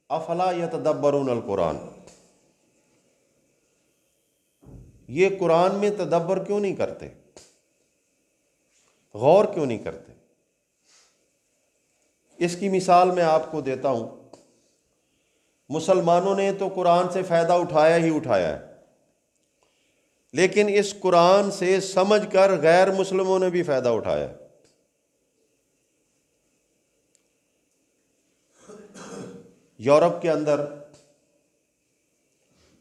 افلا یتدبرون القرآن، یہ قرآن میں تدبر کیوں نہیں کرتے، غور کیوں نہیں کرتے؟ اس کی مثال میں آپ کو دیتا ہوں۔ مسلمانوں نے تو قرآن سے فائدہ اٹھایا ہی اٹھایا ہے، لیکن اس قرآن سے سمجھ کر غیر مسلموں نے بھی فائدہ اٹھایا ہے۔ یورپ کے اندر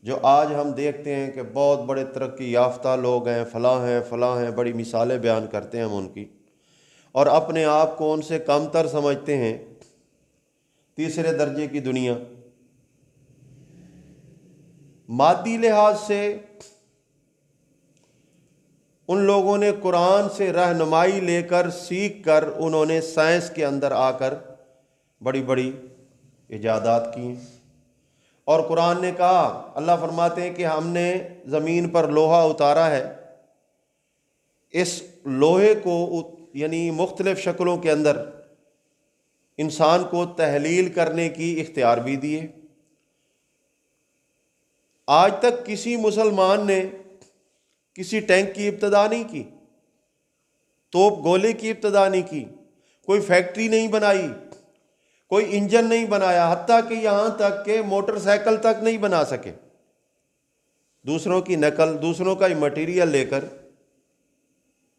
جو آج ہم دیکھتے ہیں کہ بہت بڑے ترقی یافتہ لوگ ہیں، فلاں ہیں، بڑی مثالیں بیان کرتے ہیں ہم ان کی، اور اپنے آپ کو ان سے کم تر سمجھتے ہیں، تیسرے درجے کی دنیا۔ مادی لحاظ سے ان لوگوں نے قرآن سے رہنمائی لے کر، سیکھ کر، انہوں نے سائنس کے اندر آ کر بڑی بڑی ایجادات کی ہیں۔ اور قرآن نے کہا، اللہ فرماتے ہیں کہ ہم نے زمین پر لوہا اتارا ہے، اس لوہے کو یعنی مختلف شکلوں کے اندر انسان کو تحلیل کرنے کی اختیار بھی دیے۔ آج تک کسی مسلمان نے کسی ٹینک کی ابتدا نہیں کی، توپ گولے کی ابتدا نہیں کی، کوئی فیکٹری نہیں بنائی، کوئی انجن نہیں بنایا، حتیٰ کہ یہاں تک کہ موٹر سائیکل تک نہیں بنا سکے۔ دوسروں کی نقل، دوسروں کا مٹیریل لے کر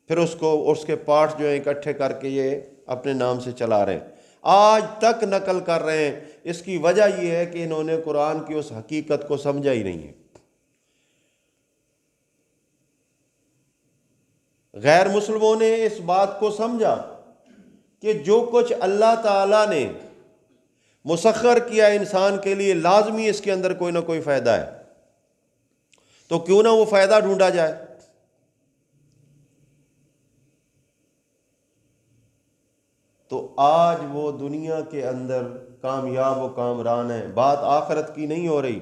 پھر اس کے پارٹس جو ہیں اکٹھے کر کے یہ اپنے نام سے چلا رہے ہیں، آج تک نقل کر رہے ہیں۔ اس کی وجہ یہ ہے کہ انہوں نے قرآن کی اس حقیقت کو سمجھا ہی نہیں ہے۔ غیر مسلموں نے اس بات کو سمجھا کہ جو کچھ اللہ تعالیٰ نے مسخر کیا انسان کے لیے، لازمی اس کے اندر کوئی نہ کوئی فائدہ ہے، تو کیوں نہ وہ فائدہ ڈھونڈا جائے۔ تو آج وہ دنیا کے اندر کامیاب و کامران ہیں۔ بات آخرت کی نہیں ہو رہی،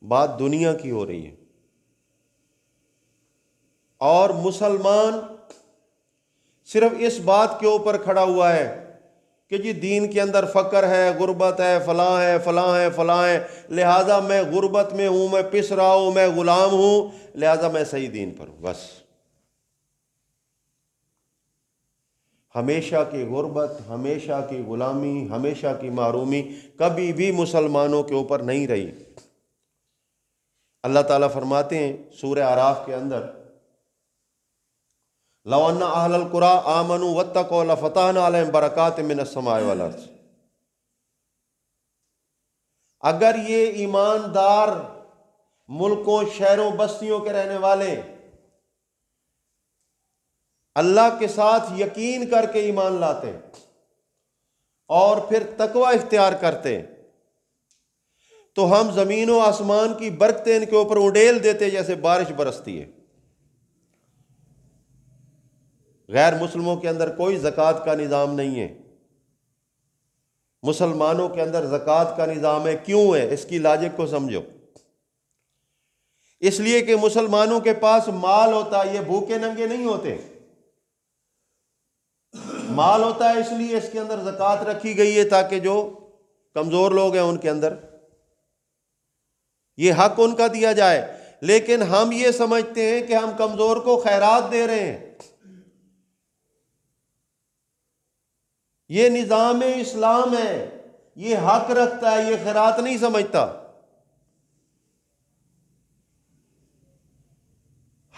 بات دنیا کی ہو رہی ہے۔ اور مسلمان صرف اس بات کے اوپر کھڑا ہوا ہے کہ جی دین کے اندر فقر ہے، غربت ہے، فلاں ہے، لہٰذا میں غربت میں ہوں، میں پس رہا ہوں، میں غلام ہوں، لہٰذا میں صحیح دین پر ہوں۔ بس ہمیشہ کی غربت، ہمیشہ کی غلامی، ہمیشہ کی محرومی کبھی بھی مسلمانوں کے اوپر نہیں رہی۔ اللہ تعالیٰ فرماتے ہیں سورہ اعراف کے اندر، لو ان اہل القری آمنوا واتقوا لفتحنا علیہم برکات من السماء والارض۔ اگر یہ ایماندار ملکوں، شہروں، بستیوں کے رہنے والے اللہ کے ساتھ یقین کر کے ایمان لاتے اور پھر تقوی اختیار کرتے، تو ہم زمین و آسمان کی برکتیں ان کے اوپر اڈیل دیتے جیسے بارش برستی ہے۔ غیر مسلموں کے اندر کوئی زکوٰۃ کا نظام نہیں ہے، مسلمانوں کے اندر زکوٰۃ کا نظام ہے۔ کیوں ہے؟ اس کی لاجک کو سمجھو۔ اس لیے کہ مسلمانوں کے پاس مال ہوتا ہے، یہ بھوکے ننگے نہیں ہوتے۔ مال ہوتا ہے اس لیے اس کے اندر زکوٰۃ رکھی گئی ہے تاکہ جو کمزور لوگ ہیں ان کے اندر یہ حق ان کا دیا جائے۔ لیکن ہم یہ سمجھتے ہیں کہ ہم کمزور کو خیرات دے رہے ہیں۔ یہ نظام اسلام ہے، یہ حق رکھتا ہے، یہ خیرات نہیں سمجھتا۔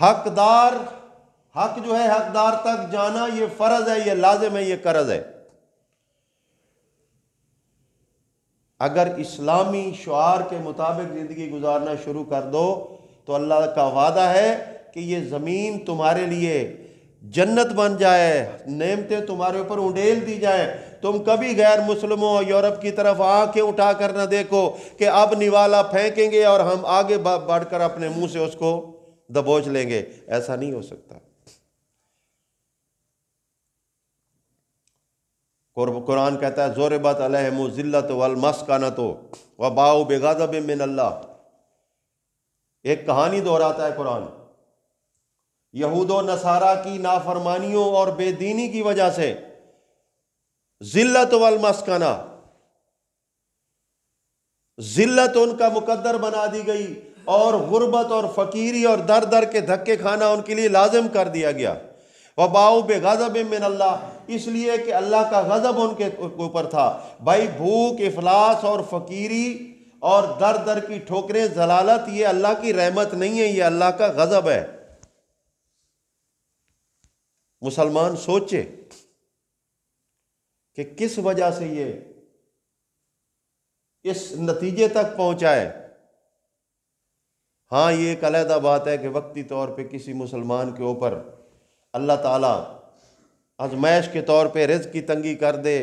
حق جو ہے حقدار تک جانا، یہ فرض ہے، یہ لازم ہے، یہ قرض ہے۔ اگر اسلامی شعار کے مطابق زندگی گزارنا شروع کر دو تو اللہ کا وعدہ ہے کہ یہ زمین تمہارے لیے جنت بن جائے، نعمتیں تمہارے اوپر اڈیل دی جائیں۔ تم کبھی غیر مسلموں اور یورپ کی طرف آنکھیں اٹھا کر نہ دیکھو کہ اب نوالا پھینکیں گے اور ہم آگے بڑھ کر اپنے منہ سے اس کو دبوچ لیں گے۔ ایسا نہیں ہو سکتا۔ قرآن کہتا ہے ضربت علیہم الذلۃ والمسکنۃ وباؤوا بغضب من اللہ۔ ایک کہانی دہراتا ہے قرآن، یہود و نصارہ کی نافرمانیوں اور بے دینی کی وجہ سے ذلت والمسکنہ، ذلت ان کا مقدر بنا دی گئی، اور غربت اور فقیری اور در در کے دھکے کھانا ان کے لیے لازم کر دیا گیا۔ وباؤ بغضب من اللہ، اس لیے کہ اللہ کا غضب ان کے اوپر تھا۔ بھائی بھوک، افلاس اور فقیری اور در در کی ٹھوکریں، ضلالت، یہ اللہ کی رحمت نہیں ہے، یہ اللہ کا غضب ہے۔ مسلمان سوچے کہ کس وجہ سے یہ اس نتیجے تک پہنچا ہے۔ ہاں یہ ایک علیحدہ بات ہے کہ وقتی طور پہ کسی مسلمان کے اوپر اللہ تعالیٰ آزمائش کے طور پہ رزق کی تنگی کر دے،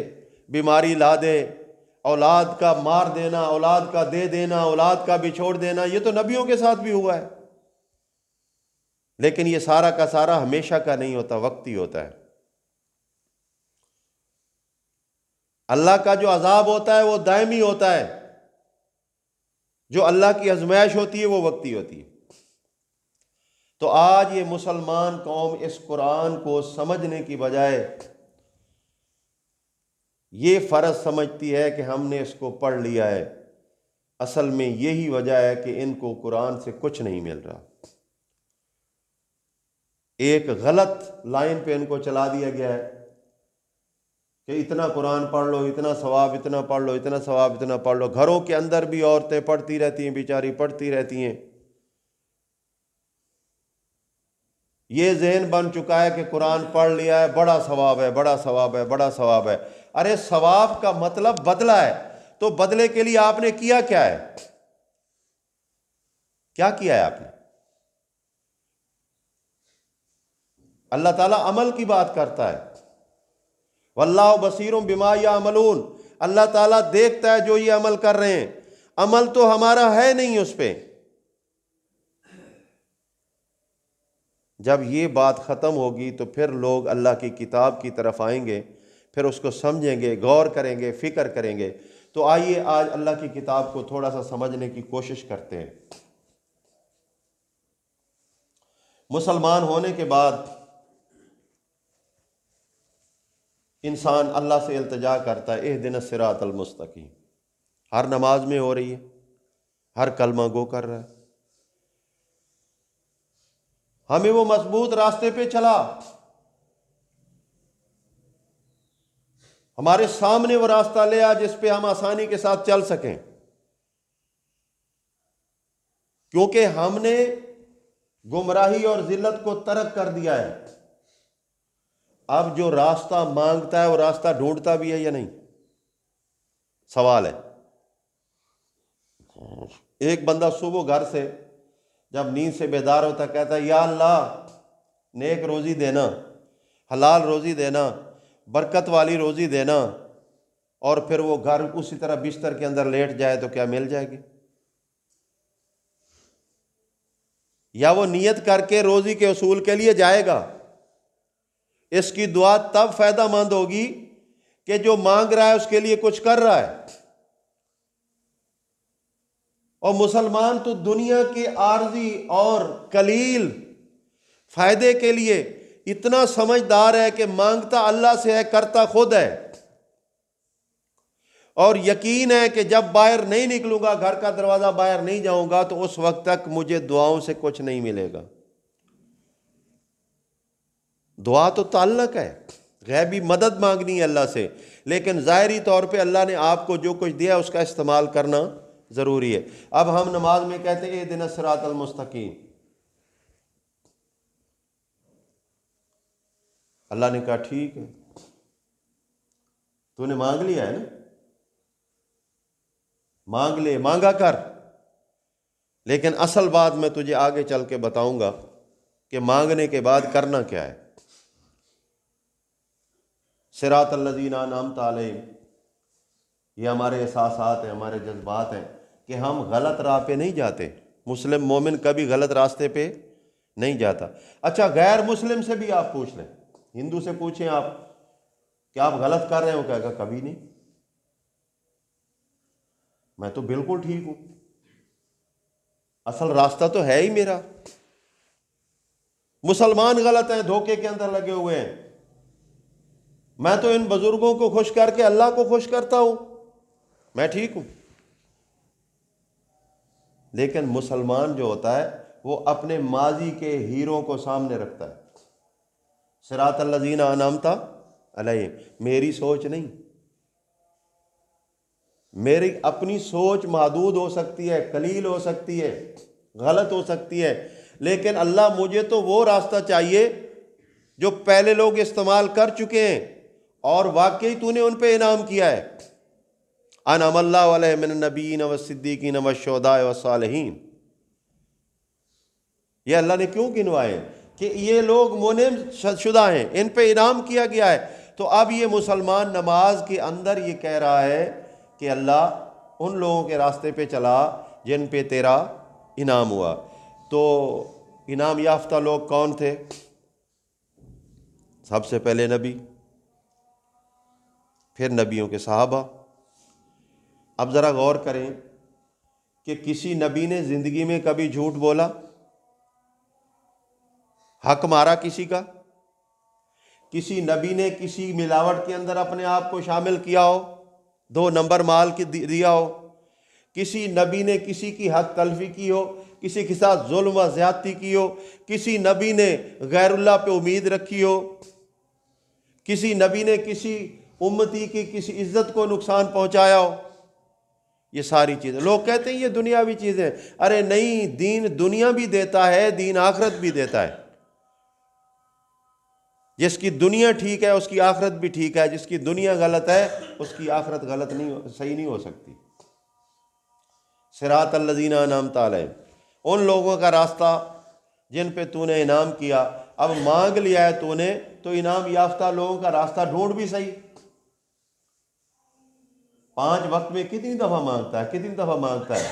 بیماری لا دے، اولاد کا مار دینا، اولاد کا دے دینا، اولاد کا بچھوڑ دینا، یہ تو نبیوں کے ساتھ بھی ہوا ہے۔ لیکن یہ سارا کا سارا ہمیشہ کا نہیں ہوتا، وقتی ہوتا ہے۔ اللہ کا جو عذاب ہوتا ہے وہ دائمی ہوتا ہے، جو اللہ کی آزمائش ہوتی ہے وہ وقتی ہوتی ہے۔ تو آج یہ مسلمان قوم اس قرآن کو سمجھنے کی بجائے یہ فرض سمجھتی ہے کہ ہم نے اس کو پڑھ لیا ہے۔ اصل میں یہی وجہ ہے کہ ان کو قرآن سے کچھ نہیں مل رہا۔ ایک غلط لائن پہ ان کو چلا دیا گیا ہے کہ اتنا قرآن پڑھ لو، اتنا ثواب، اتنا پڑھ لو، اتنا ثواب، اتنا پڑھ لو۔ گھروں کے اندر بھی عورتیں پڑھتی رہتی ہیں، بیچاری پڑھتی رہتی ہیں۔ یہ ذہن بن چکا ہے کہ قرآن پڑھ لیا ہے، بڑا ثواب ہے، بڑا ثواب ہے، بڑا ثواب ہے۔ ارے ثواب کا مطلب بدلہ ہے، تو بدلے کے لیے آپ نے کیا کیا ہے؟ کیا کیا ہے آپ نے؟ اللہ تعالیٰ عمل کی بات کرتا ہے۔ واللہ بصیر بما یعملون، اللہ تعالیٰ دیکھتا ہے جو یہ عمل کر رہے ہیں۔ عمل تو ہمارا ہے نہیں اس پہ۔ جب یہ بات ختم ہوگی تو پھر لوگ اللہ کی کتاب کی طرف آئیں گے، پھر اس کو سمجھیں گے، غور کریں گے، فکر کریں گے۔ تو آئیے آج اللہ کی کتاب کو تھوڑا سا سمجھنے کی کوشش کرتے ہیں۔ مسلمان ہونے کے بعد انسان اللہ سے التجا کرتا ہے، اہدنا الصراط المستقیم۔ ہر نماز میں ہو رہی ہے، ہر کلمہ گو کر رہا ہے، ہمیں وہ مضبوط راستے پہ چلا، ہمارے سامنے وہ راستہ لے آ جس پہ ہم آسانی کے ساتھ چل سکیں، کیونکہ ہم نے گمراہی اور ذلت کو ترک کر دیا ہے۔ اب جو راستہ مانگتا ہے وہ راستہ ڈھونڈتا بھی ہے یا نہیں؟ سوال ہے۔ ایک بندہ صبح گھر سے جب نیند سے بیدار ہوتا کہتا ہے یا اللہ نیک روزی دینا، حلال روزی دینا، برکت والی روزی دینا، اور پھر وہ گھر اسی طرح بستر کے اندر لیٹ جائے تو کیا مل جائے گی؟ یا وہ نیت کر کے روزی کے اصول کے لیے جائے گا؟ اس کی دعا تب فائدہ مند ہوگی کہ جو مانگ رہا ہے اس کے لیے کچھ کر رہا ہے۔ اور مسلمان تو دنیا کے عارضی اور قلیل فائدے کے لیے اتنا سمجھدار ہے کہ مانگتا اللہ سے ہے، کرتا خود ہے، اور یقین ہے کہ جب باہر نہیں نکلوں گا، گھر کا دروازہ باہر نہیں جاؤں گا، تو اس وقت تک مجھے دعاؤں سے کچھ نہیں ملے گا۔ دعا تو تعلق ہے، غیبی مدد مانگنی ہے اللہ سے، لیکن ظاہری طور پہ اللہ نے آپ کو جو کچھ دیا اس کا استعمال کرنا ضروری ہے۔ اب ہم نماز میں کہتے ہیں اہدنا الصراط المستقیم، اللہ نے کہا ٹھیک ہے، تو نے مانگ لیا ہے نا، مانگ لے، مانگا کر، لیکن اصل بات میں تجھے آگے چل کے بتاؤں گا کہ مانگنے کے بعد کرنا کیا ہے۔ صراط الذین انعمت علیہم، یہ ہمارے احساسات ہیں، ہمارے جذبات ہیں کہ ہم غلط راہ پہ نہیں جاتے۔ مسلم مومن کبھی غلط راستے پہ نہیں جاتا۔ اچھا غیر مسلم سے بھی آپ پوچھ لیں، ہندو سے پوچھیں آپ کہ آپ غلط کر رہے ہو، کہے گا کبھی نہیں، میں تو بالکل ٹھیک ہوں، اصل راستہ تو ہے ہی میرا۔ مسلمان غلط ہیں، دھوکے کے اندر لگے ہوئے ہیں، میں تو ان بزرگوں کو خوش کر کے اللہ کو خوش کرتا ہوں، میں ٹھیک ہوں۔ لیکن مسلمان جو ہوتا ہے وہ اپنے ماضی کے ہیروں کو سامنے رکھتا ہے. صراط الذین انعمت علیہم، میری سوچ نہیں، میری اپنی سوچ محدود ہو سکتی ہے، قلیل ہو سکتی ہے، غلط ہو سکتی ہے، لیکن اللہ مجھے تو وہ راستہ چاہیے جو پہلے لوگ استعمال کر چکے ہیں اور واقعی تو نے ان پہ انعام کیا ہے. انعم اللہ علیہ من النبیین والصدیقین والشہداء والصالحین. یہ اللہ نے کیوں گنوائے؟ کہ یہ لوگ منعم شدہ ہیں، ان پہ انعام کیا گیا ہے. تو اب یہ مسلمان نماز کے اندر یہ کہہ رہا ہے کہ اللہ ان لوگوں کے راستے پہ چلا جن پہ تیرا انعام ہوا. تو انعام یافتہ لوگ کون تھے؟ سب سے پہلے نبی، پھر نبیوں کے صحابہ. اب ذرا غور کریں کہ کسی نبی نے زندگی میں کبھی جھوٹ بولا، حق مارا کسی کا؟ کسی نبی نے کسی ملاوٹ کے اندر اپنے آپ کو شامل کیا ہو، 2 نمبر مال کی دیا ہو؟ کسی نبی نے کسی کی حق تلفی کی ہو، کسی کے ساتھ ظلم و زیادتی کی ہو؟ کسی نبی نے غیر اللہ پہ امید رکھی ہو؟ کسی نبی نے کسی امتی کی کسی عزت کو نقصان پہنچایا ہو؟ یہ ساری چیزیں لوگ کہتے ہیں یہ دنیاوی چیزیں. ارے نہیں، دین دنیا بھی دیتا ہے، دین آخرت بھی دیتا ہے. جس کی دنیا ٹھیک ہے اس کی آخرت بھی ٹھیک ہے، جس کی دنیا غلط ہے اس کی آخرت غلط نہیں، صحیح نہیں ہو سکتی. صراط الذین انعمت علیہم، ان لوگوں کا راستہ جن پہ تو نے انعام کیا. اب مانگ لیا ہے تو نے، تو انعام یافتہ لوگوں کا راستہ ڈھونڈ بھی صحیح. 5 وقت میں کتنی دفعہ مانگتا ہے؟ کتنی دفعہ مانگتا ہے؟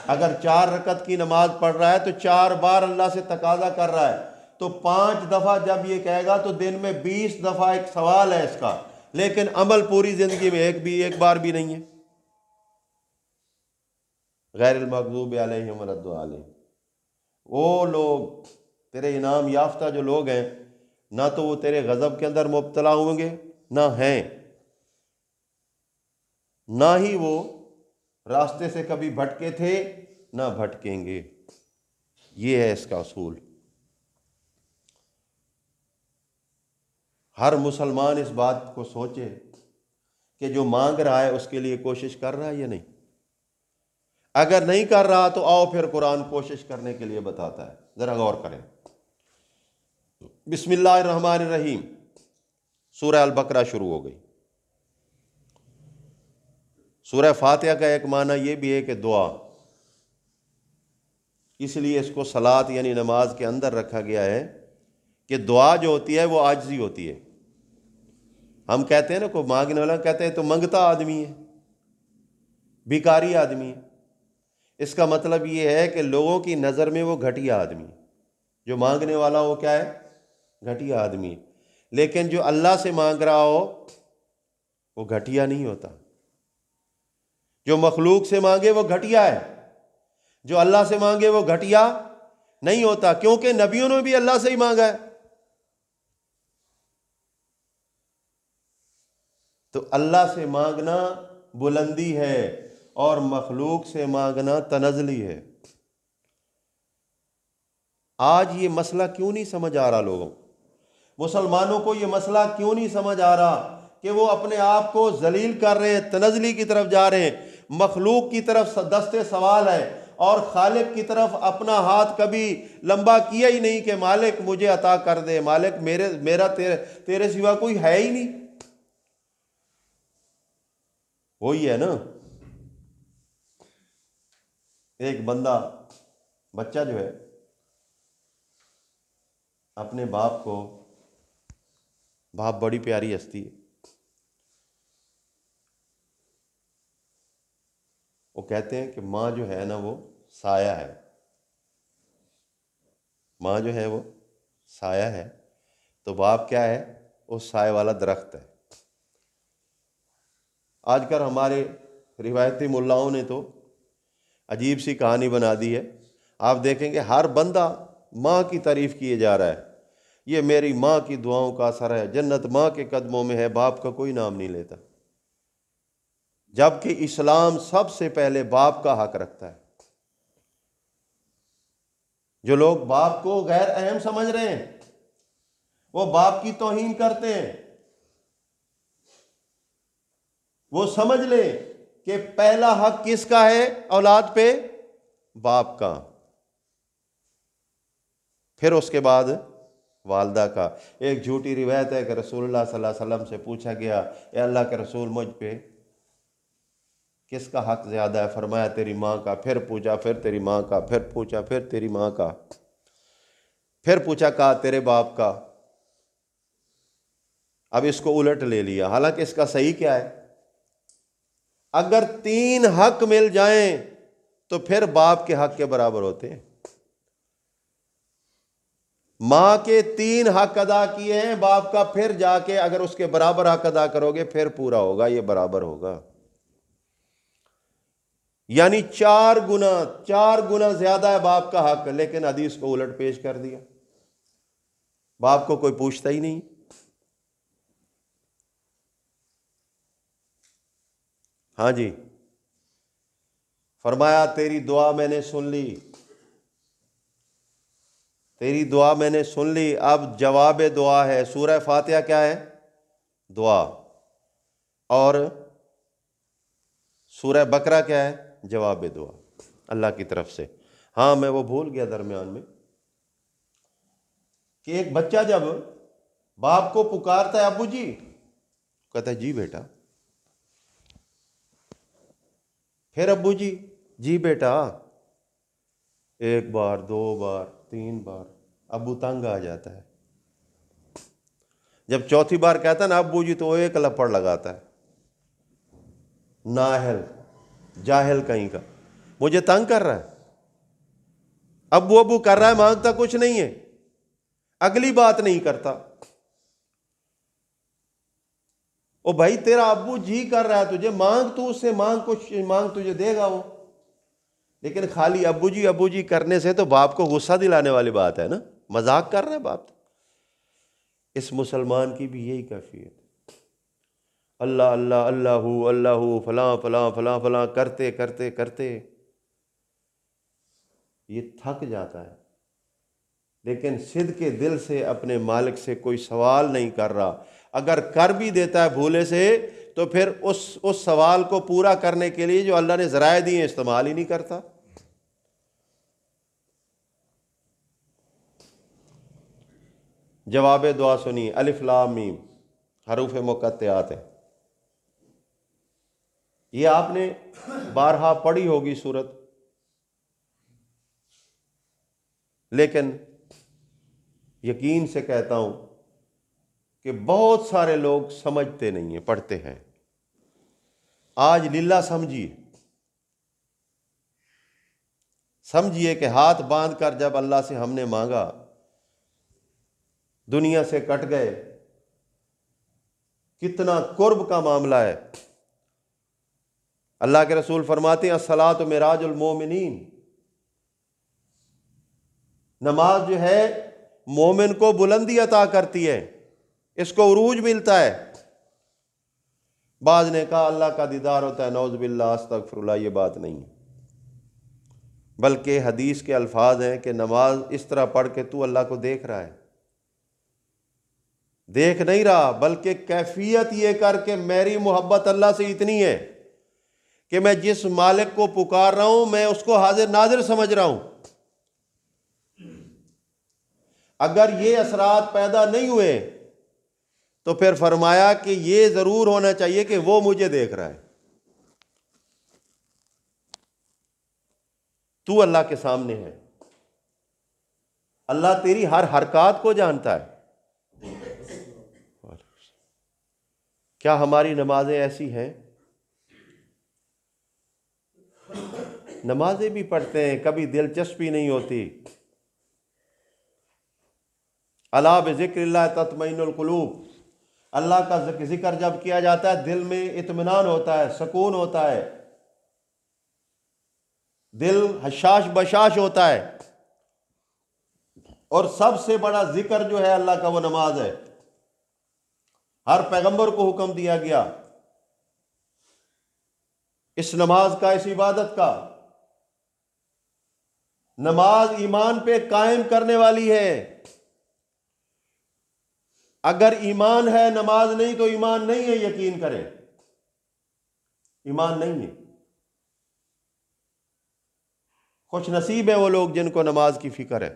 اگر 4 رکعت کی نماز پڑھ رہا ہے تو 4 بار اللہ سے تقاضا کر رہا ہے، تو 5 دفعہ جب یہ کہے گا تو دن میں 20 دفعہ ایک سوال ہے اس کا، لیکن عمل پوری زندگی میں ایک بار بھی نہیں ہے. غیر المغضوب علیہم ولا الضالین. وہ لوگ تیرے انعام یافتہ جو لوگ ہیں، نہ تو وہ تیرے غضب کے اندر مبتلا ہوں گے، نہ ہیں، نہ ہی وہ راستے سے کبھی بھٹکے تھے، نہ بھٹکیں گے. یہ ہے اس کا اصول. ہر مسلمان اس بات کو سوچے کہ جو مانگ رہا ہے اس کے لیے کوشش کر رہا ہے یا نہیں. اگر نہیں کر رہا تو آؤ پھر قرآن کوشش کرنے کے لیے بتاتا ہے. ذرا غور کریں. بسم اللہ الرحمن الرحیم، سورہ البقرہ شروع ہو گئی. سورہ فاتحہ کا ایک معنی یہ بھی ہے کہ دعا، اس لیے اس کو صلاۃ یعنی نماز کے اندر رکھا گیا ہے کہ دعا جو ہوتی ہے وہ عاجزی ہوتی ہے. ہم کہتے ہیں نا، کوئی مانگنے والا کہتے ہیں تو منگتا آدمی ہے، بھکاری آدمی ہے. اس کا مطلب یہ ہے کہ لوگوں کی نظر میں وہ گھٹیا آدمی ہے. جو مانگنے والا وہ کیا ہے؟ گھٹیا آدمی ہے. لیکن جو اللہ سے مانگ رہا ہو وہ گھٹیا نہیں ہوتا. جو مخلوق سے مانگے وہ گھٹیا ہے، جو اللہ سے مانگے وہ گھٹیا نہیں ہوتا، کیونکہ نبیوں نے بھی اللہ سے ہی مانگا ہے. تو اللہ سے مانگنا بلندی ہے اور مخلوق سے مانگنا تنزلی ہے. آج یہ مسئلہ کیوں نہیں سمجھ آ رہا لوگوں، مسلمانوں کو یہ مسئلہ کیوں نہیں سمجھ آ رہا کہ وہ اپنے آپ کو ذلیل کر رہے ہیں، تنزلی کی طرف جا رہے ہیں. مخلوق کی طرف دستے سوال ہے اور خالق کی طرف اپنا ہاتھ کبھی لمبا کیا ہی نہیں کہ مالک مجھے عطا کر دے، مالک میرا تیرے سوا کوئی ہے ہی نہیں. وہی ہے نا، ایک بچہ جو ہے اپنے باپ کو، باپ بڑی پیاری ہستی ہے، وہ کہتے ہیں کہ ماں جو ہے نا وہ سایہ ہے، ماں جو ہے وہ سایہ ہے، تو باپ کیا ہے؟ وہ سایہ والا درخت ہے. آج کل ہمارے روایتی ملاؤں نے تو عجیب سی کہانی بنا دی ہے. آپ دیکھیں گے ہر بندہ ماں کی تعریف کیے جا رہا ہے، یہ میری ماں کی دعاؤں کا اثر ہے، جنت ماں کے قدموں میں ہے، باپ کا کوئی نام نہیں لیتا. جبکہ اسلام سب سے پہلے باپ کا حق رکھتا ہے۔ جو لوگ باپ کو غیر اہم سمجھ رہے ہیں وہ باپ کی توہین کرتے ہیں۔ وہ سمجھ لیں کہ پہلا حق کس کا ہے اولاد پہ؟ باپ کا، پھر اس کے بعد والدہ کا۔ ایک جھوٹی روایت ہے کہ رسول اللہ صلی اللہ علیہ وسلم سے پوچھا گیا، اے اللہ کے رسول مجھ پہ کس کا حق زیادہ ہے؟ فرمایا تیری ماں کا۔ پھر پوچھا، پھر تیری ماں کا، پھر پوچھا، پھر تیری ماں کا، پھر پوچھا، کہا تیرے باپ کا۔ اب اس کو الٹ لے لیا، حالانکہ اس کا صحیح کیا ہے؟ اگر 3 حق مل جائیں تو پھر باپ کے حق کے برابر ہوتے ہیں۔ ماں کے 3 حق ادا کیے ہیں، باپ کا پھر جا کے اگر اس کے برابر حق ادا کرو گے پھر پورا ہوگا، یہ برابر ہوگا۔ یعنی 4 گنا زیادہ ہے باپ کا حق، لیکن حدیث کو الٹ پیش کر دیا، باپ کو کوئی پوچھتا ہی نہیں۔ ہاں جی، فرمایا تیری دعا میں نے سن لی، تیری دعا میں نے سن لی، اب جواب دعا ہے۔ سورہ فاتحہ کیا ہے؟ دعا۔ اور سورہ بقرہ کیا ہے؟ جواب دعا اللہ کی طرف سے۔ ہاں میں وہ بھول گیا درمیان میں کہ ایک بچہ جب باپ کو پکارتا ہے ابو جی، کہتا ہے جی بیٹا، پھر ابو جی، جی بیٹا، 1 بار 2 بار 3 بار، ابو تنگ آ جاتا ہے۔ جب چوتھی بار کہتا ہے نا ابو جی تو وہ ایک لپڑ لگاتا ہے، نااہل جاہل کہیں کا، مجھے تنگ کر رہا ہے، ابو ابو کر رہا ہے، مانگتا کچھ نہیں ہے، اگلی بات نہیں کرتا۔ او بھائی تیرا ابو جی کر رہا ہے تجھے، مانگ تو اس سے، مانگ کچھ، مانگ تجھے دے گا وہ۔ لیکن خالی ابو جی کرنے سے تو باپ کو غصہ دلانے والی بات ہے نا، مذاق کر رہا ہے باپ۔ اس مسلمان کی بھی یہی کیفیت، اللہ اللہ اللہ اللہ فلاں فلاں فلاں فلاں کرتے کرتے کرتے یہ تھک جاتا ہے، لیکن صدق کے دل سے اپنے مالک سے کوئی سوال نہیں کر رہا۔ اگر کر بھی دیتا ہے بھولے سے تو پھر اس سوال کو پورا کرنے کے لیے جو اللہ نے ذرائع دیے ہیں استعمال ہی نہیں کرتا۔ جواب دعا سنی، الف لام میم حروف مقطعات ہیں، یہ آپ نے بارہا پڑھی ہوگی سورت، لیکن یقین سے کہتا ہوں کہ بہت سارے لوگ سمجھتے نہیں ہیں، پڑھتے ہیں۔ آج للہ سمجھیے کہ ہاتھ باندھ کر جب اللہ سے ہم نے مانگا، دنیا سے کٹ گئے، کتنا قرب کا معاملہ ہے۔ اللہ کے رسول فرماتے ہیں الصلاۃ معراج المومنین، نماز جو ہے مومن کو بلندی عطا کرتی ہے، اس کو عروج ملتا ہے۔ بعض نے کہا اللہ کا دیدار ہوتا ہے، نعوذ باللہ استغفر اللہ، یہ بات نہیں ہے، بلکہ حدیث کے الفاظ ہیں کہ نماز اس طرح پڑھ کے تو اللہ کو دیکھ رہا ہے، دیکھ نہیں رہا، بلکہ کیفیت یہ کر کے میری محبت اللہ سے اتنی ہے کہ میں جس مالک کو پکار رہا ہوں میں اس کو حاضر ناظر سمجھ رہا ہوں۔ اگر یہ اثرات پیدا نہیں ہوئے تو پھر فرمایا کہ یہ ضرور ہونا چاہیے کہ وہ مجھے دیکھ رہا ہے، تو اللہ کے سامنے ہے، اللہ تیری ہر حرکات کو جانتا ہے۔ کیا ہماری نمازیں ایسی ہیں؟ نمازیں بھی پڑھتے ہیں، کبھی دلچسپی نہیں ہوتی۔ الا بذکر اللہ تطمئن القلوب، اللہ کا ذکر جب کیا جاتا ہے دل میں اطمینان ہوتا ہے، سکون ہوتا ہے، دل حشاش بشاش ہوتا ہے۔ اور سب سے بڑا ذکر جو ہے اللہ کا وہ نماز ہے۔ ہر پیغمبر کو حکم دیا گیا اس نماز کا، اس عبادت کا۔ نماز ایمان پہ قائم کرنے والی ہے۔ اگر ایمان ہے نماز نہیں تو ایمان نہیں ہے، یقین کریں، ایمان نہیں ہے۔ خوش نصیب ہیں وہ لوگ جن کو نماز کی فکر ہے۔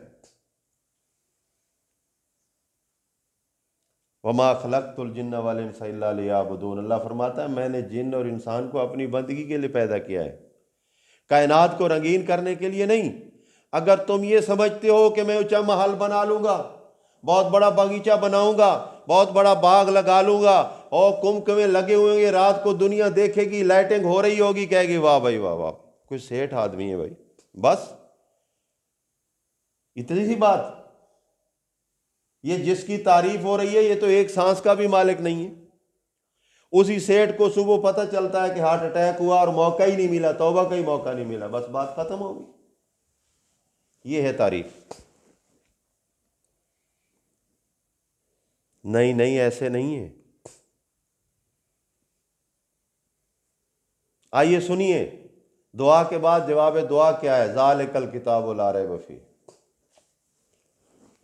وما خلقت الجن والانس الا لیعبدون، اللہ فرماتا ہے میں نے جن اور انسان کو اپنی بندگی کے لیے پیدا کیا ہے، کائنات کو رنگین کرنے کے لیے نہیں۔ اگر تم یہ سمجھتے ہو کہ میں اونچا محل بنا لوں گا، بہت بڑا باغیچہ بناؤں گا، بہت بڑا باغ لگا لوں گا، اور کمکمے لگے ہوئے ہوں گے، رات کو دنیا دیکھے گی، لائٹنگ ہو رہی ہوگی، کہے گی واہ بھائی واہ واہ، کوئی سیٹھ آدمی ہے بھائی، بس اتنی سی بات۔ یہ جس کی تعریف ہو رہی ہے یہ تو ایک سانس کا بھی مالک نہیں ہے۔ اسی سیٹھ کو صبح پتہ چلتا ہے کہ ہارٹ اٹیک ہوا اور موقع ہی نہیں ملا، توبہ کا ہی موقع نہیں ملا، بس بات ختم ہوگی۔ یہ ہے تعریف۔ نہیں نہیں، ایسے نہیں ہے۔ آئیے سنیے دعا کے بعد جواب دعا کیا ہے۔ ذالک الکتاب لا ریب فیہ،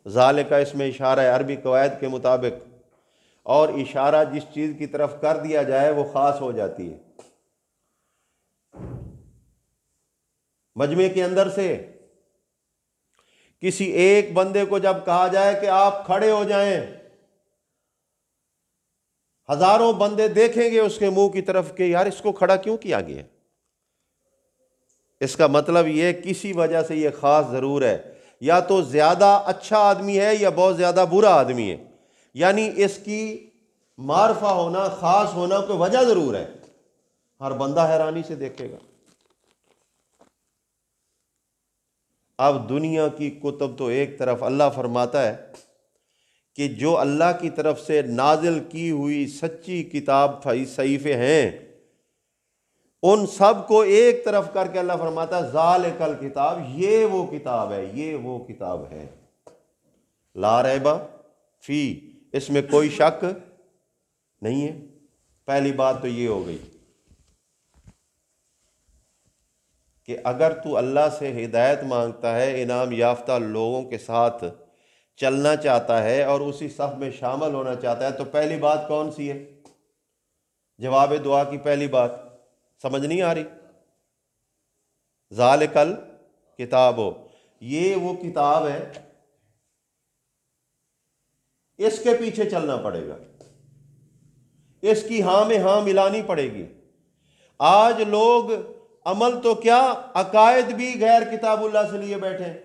ذالک اس میں اشارہ ہے عربی قواعد کے مطابق، اور اشارہ جس چیز کی طرف کر دیا جائے وہ خاص ہو جاتی ہے۔ مجمع کے اندر سے کسی ایک بندے کو جب کہا جائے کہ آپ کھڑے ہو جائیں، ہزاروں بندے دیکھیں گے اس کے منہ کی طرف کہ یار اس کو کھڑا کیوں کیا گیا۔ اس کا مطلب یہ کسی وجہ سے یہ خاص ضرور ہے، یا تو زیادہ اچھا آدمی ہے یا بہت زیادہ برا آدمی ہے، یعنی اس کی معرفہ ہونا، خاص ہونا کوئی وجہ ضرور ہے۔ ہر بندہ حیرانی سے دیکھے گا۔ اب دنیا کی کتب تو ایک طرف، اللہ فرماتا ہے کہ جو اللہ کی طرف سے نازل کی ہوئی سچی کتاب صحیفے ہیں، ان سب کو ایک طرف کر کے اللہ فرماتا ہے ذالک الکتاب، یہ وہ کتاب ہے، یہ وہ کتاب ہے، لا ریب فی، اس میں کوئی شک نہیں ہے۔ پہلی بات تو یہ ہو گئی کہ اگر تو اللہ سے ہدایت مانگتا ہے، انعام یافتہ لوگوں کے ساتھ چلنا چاہتا ہے اور اسی صف میں شامل ہونا چاہتا ہے، تو پہلی بات کون سی ہے؟ جواب دعا کی پہلی بات سمجھ نہیں آ رہی؟ ذالک الکتاب، یہ وہ کتاب ہے، اس کے پیچھے چلنا پڑے گا، اس کی ہاں میں ہاں ملانی پڑے گی۔ آج لوگ عمل تو کیا، عقائد بھی غیر کتاب اللہ سے لیے بیٹھے ہیں۔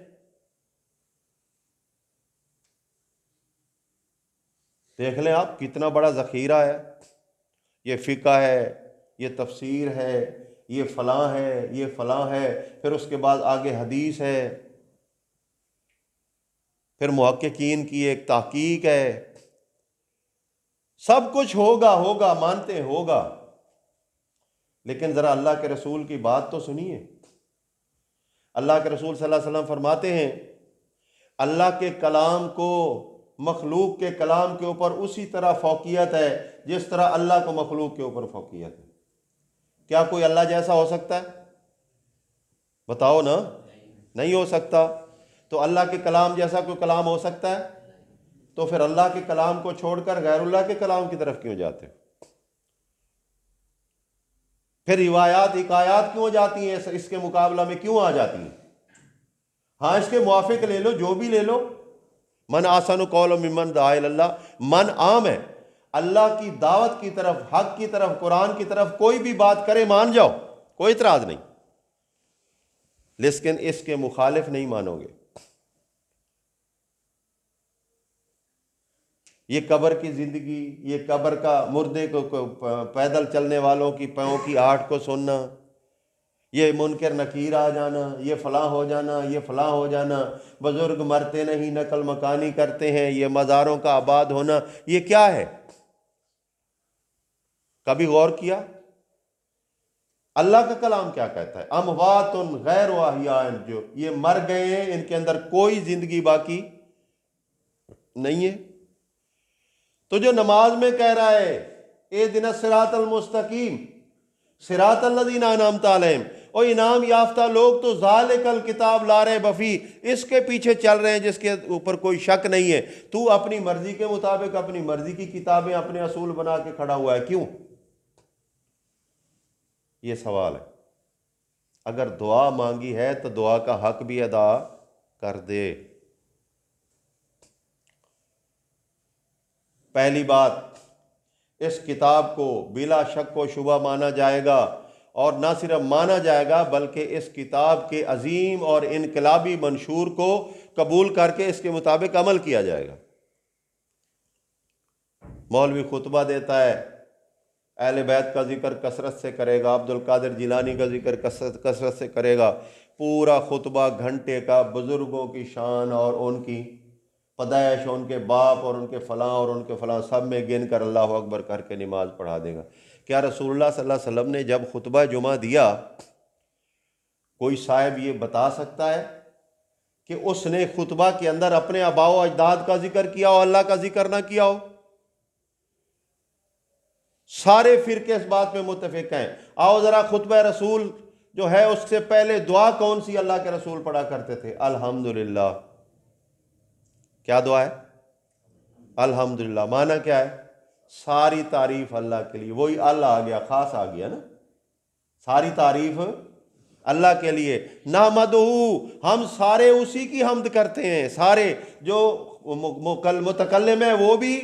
دیکھ لیں آپ کتنا بڑا ذخیرہ ہے، یہ فقہ ہے، یہ تفسیر ہے، یہ فلاں ہے، یہ فلاں ہے، پھر اس کے بعد آگے حدیث ہے، پھر محققین کی ایک تحقیق ہے، سب کچھ ہوگا، ہوگا مانتے ہیں ہوگا، لیکن ذرا اللہ کے رسول کی بات تو سنیے۔ اللہ کے رسول صلی اللہ علیہ وسلم فرماتے ہیں اللہ کے کلام کو مخلوق کے کلام کے اوپر اسی طرح فوقیت ہے جس طرح اللہ کو مخلوق کے اوپر فوقیت ہے۔ کیا کوئی اللہ جیسا ہو سکتا ہے؟ بتاؤ نا، نہیں ہو سکتا۔ تو اللہ کے کلام جیسا کوئی کلام ہو سکتا ہے؟ تو پھر اللہ کے کلام کو چھوڑ کر غیر اللہ کے کلام کی طرف کیوں جاتے ہیں؟ پھر روایات حکایات کیوں جاتی ہیں، اس کے مقابلہ میں کیوں آ جاتی ہیں؟ ہاں اس کے موافق لے لو، جو بھی لے لو، من احسن قولا ممن دعا الی اللہ، من عام ہے، اللہ کی دعوت کی طرف، حق کی طرف، قرآن کی طرف کوئی بھی بات کرے مان جاؤ، کوئی اعتراض نہیں، لیکن اس کے مخالف نہیں مانو گے۔ یہ قبر کی زندگی، یہ قبر کا مردے کو پیدل چلنے والوں کی پاؤں کی آہٹ کو سننا، یہ منکر نکیر آ جانا، یہ فلاں ہو جانا، یہ فلاں ہو جانا، بزرگ مرتے نہیں نقل مکانی کرتے ہیں، یہ مزاروں کا آباد ہونا، یہ کیا ہے؟ کبھی غور کیا اللہ کا کلام کیا کہتا ہے؟ اموات غیر احیاء، جو یہ مر گئے ہیں ان کے اندر کوئی زندگی باقی نہیں ہے۔ تو جو نماز میں کہہ رہا ہے اہدنا الصراط المستقیم، صراط الذین انعمت علیہم، اور انعام یافتہ لوگ تو ذالک الکتاب لا ریب فیہ، اس کے پیچھے چل رہے ہیں جس کے اوپر کوئی شک نہیں ہے۔ تو اپنی مرضی کے مطابق اپنی مرضی کی کتابیں اپنے اصول بنا کے کھڑا ہوا ہے، کیوں؟ یہ سوال ہے۔ اگر دعا مانگی ہے تو دعا کا حق بھی ادا کر دے۔ پہلی بات، اس کتاب کو بلا شک و شبہ مانا جائے گا، اور نہ صرف مانا جائے گا بلکہ اس کتاب کے عظیم اور انقلابی منشور کو قبول کر کے اس کے مطابق عمل کیا جائے گا۔ مولوی خطبہ دیتا ہے، اہل بیت کا ذکر کثرت سے کرے گا، عبد القادر جیلانی کا ذکر کثرت سے کرے گا، پورا خطبہ گھنٹے کا بزرگوں کی شان اور ان کی پیدائش، ان کے باپ اور ان کے فلاں اور ان کے فلاں سب میں گن کر اللہ اکبر کر کے نماز پڑھا دے گا۔ کیا رسول اللہ صلی اللہ علیہ وسلم نے جب خطبہ جمعہ دیا، کوئی صاحب یہ بتا سکتا ہے کہ اس نے خطبہ کے اندر اپنے آباء و اجداد کا ذکر کیا ہو، اللہ کا ذکر نہ کیا ہو؟ سارے فرقے اس بات میں متفق ہیں۔ آؤ ذرا خطبہ رسول جو ہے اس سے پہلے دعا کون سی اللہ کے رسول پڑھا کرتے تھے؟ الحمدللہ۔ کیا دعا ہے؟ الحمدللہ۔ معنی کیا ہے؟ ساری تعریف اللہ کے لیے۔ وہی اللہ آ گیا، خاص آ گیا نا، ساری تعریف اللہ کے لیے۔ نحمدہ، ہم سارے اسی کی حمد کرتے ہیں، سارے جو متکلم ہیں وہ بھی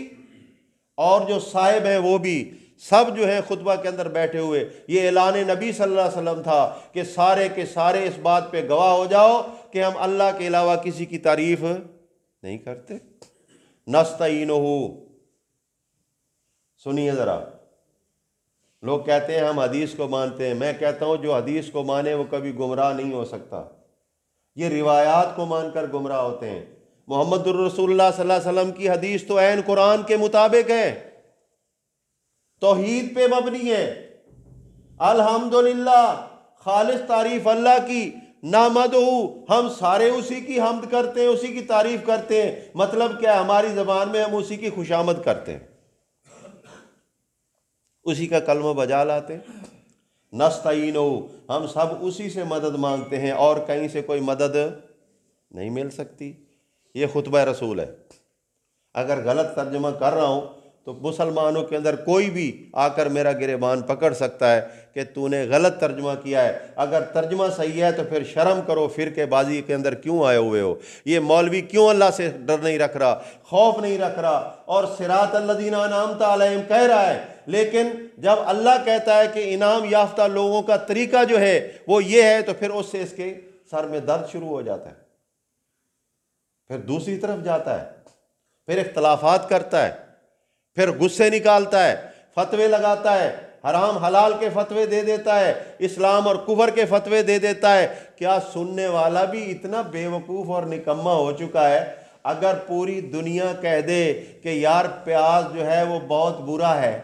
اور جو صاحب ہیں وہ بھی، سب جو ہیں خطبہ کے اندر بیٹھے ہوئے۔ یہ اعلان نبی صلی اللہ علیہ وسلم تھا کہ سارے کے سارے اس بات پہ گواہ ہو جاؤ کہ ہم اللہ کے علاوہ کسی کی تعریف نہیں کرتے۔ نستعینہ، سنیے ذرا، لوگ کہتے ہیں ہم حدیث کو مانتے ہیں۔ میں کہتا ہوں جو حدیث کو مانے وہ کبھی گمراہ نہیں ہو سکتا، یہ روایات کو مان کر گمراہ ہوتے ہیں۔ محمد الرسول اللہ صلی اللہ علیہ وسلم کی حدیث تو عین قرآن کے مطابق ہے، توحید پہ مبنی ہے۔ الحمدللہ، خالص تعریف اللہ کی۔ نحمدہ، ہم سارے اسی کی حمد کرتے ہیں، اسی کی تعریف کرتے ہیں۔ مطلب کیا ہے؟ ہماری زبان میں ہم اسی کی خوشامد کرتے ہیں، اسی کا کلمہ بجا لاتے ہیں۔ نستعینہ، ہم سب اسی سے مدد مانگتے ہیں اور کہیں سے کوئی مدد نہیں مل سکتی۔ یہ خطبہ رسول ہے۔ اگر غلط ترجمہ کر رہا ہوں تو مسلمانوں کے اندر کوئی بھی آ کر میرا گریبان پکڑ سکتا ہے کہ تو نے غلط ترجمہ کیا ہے۔ اگر ترجمہ صحیح ہے تو پھر شرم کرو، فرقے بازی کے اندر کیوں آئے ہوئے ہو؟ یہ مولوی کیوں اللہ سے ڈر نہیں رکھ رہا، خوف نہیں رکھ رہا، اور صراط الذین انعمت علیہم کہہ رہا ہے، لیکن جب اللہ کہتا ہے کہ انعام یافتہ لوگوں کا طریقہ جو ہے وہ یہ ہے، تو پھر اس سے اس کے سر میں درد شروع ہو جاتا ہے، پھر دوسری طرف جاتا ہے، پھر اختلافات کرتا ہے، پھر غصے نکالتا ہے، فتوے لگاتا ہے، حرام حلال کے فتوے دے دیتا ہے، اسلام اور کفر کے فتوے دے دیتا ہے۔ کیا سننے والا بھی اتنا بے وقوف اور نکما ہو چکا ہے؟ اگر پوری دنیا کہہ دے کہ یار پیاز جو ہے وہ بہت برا ہے،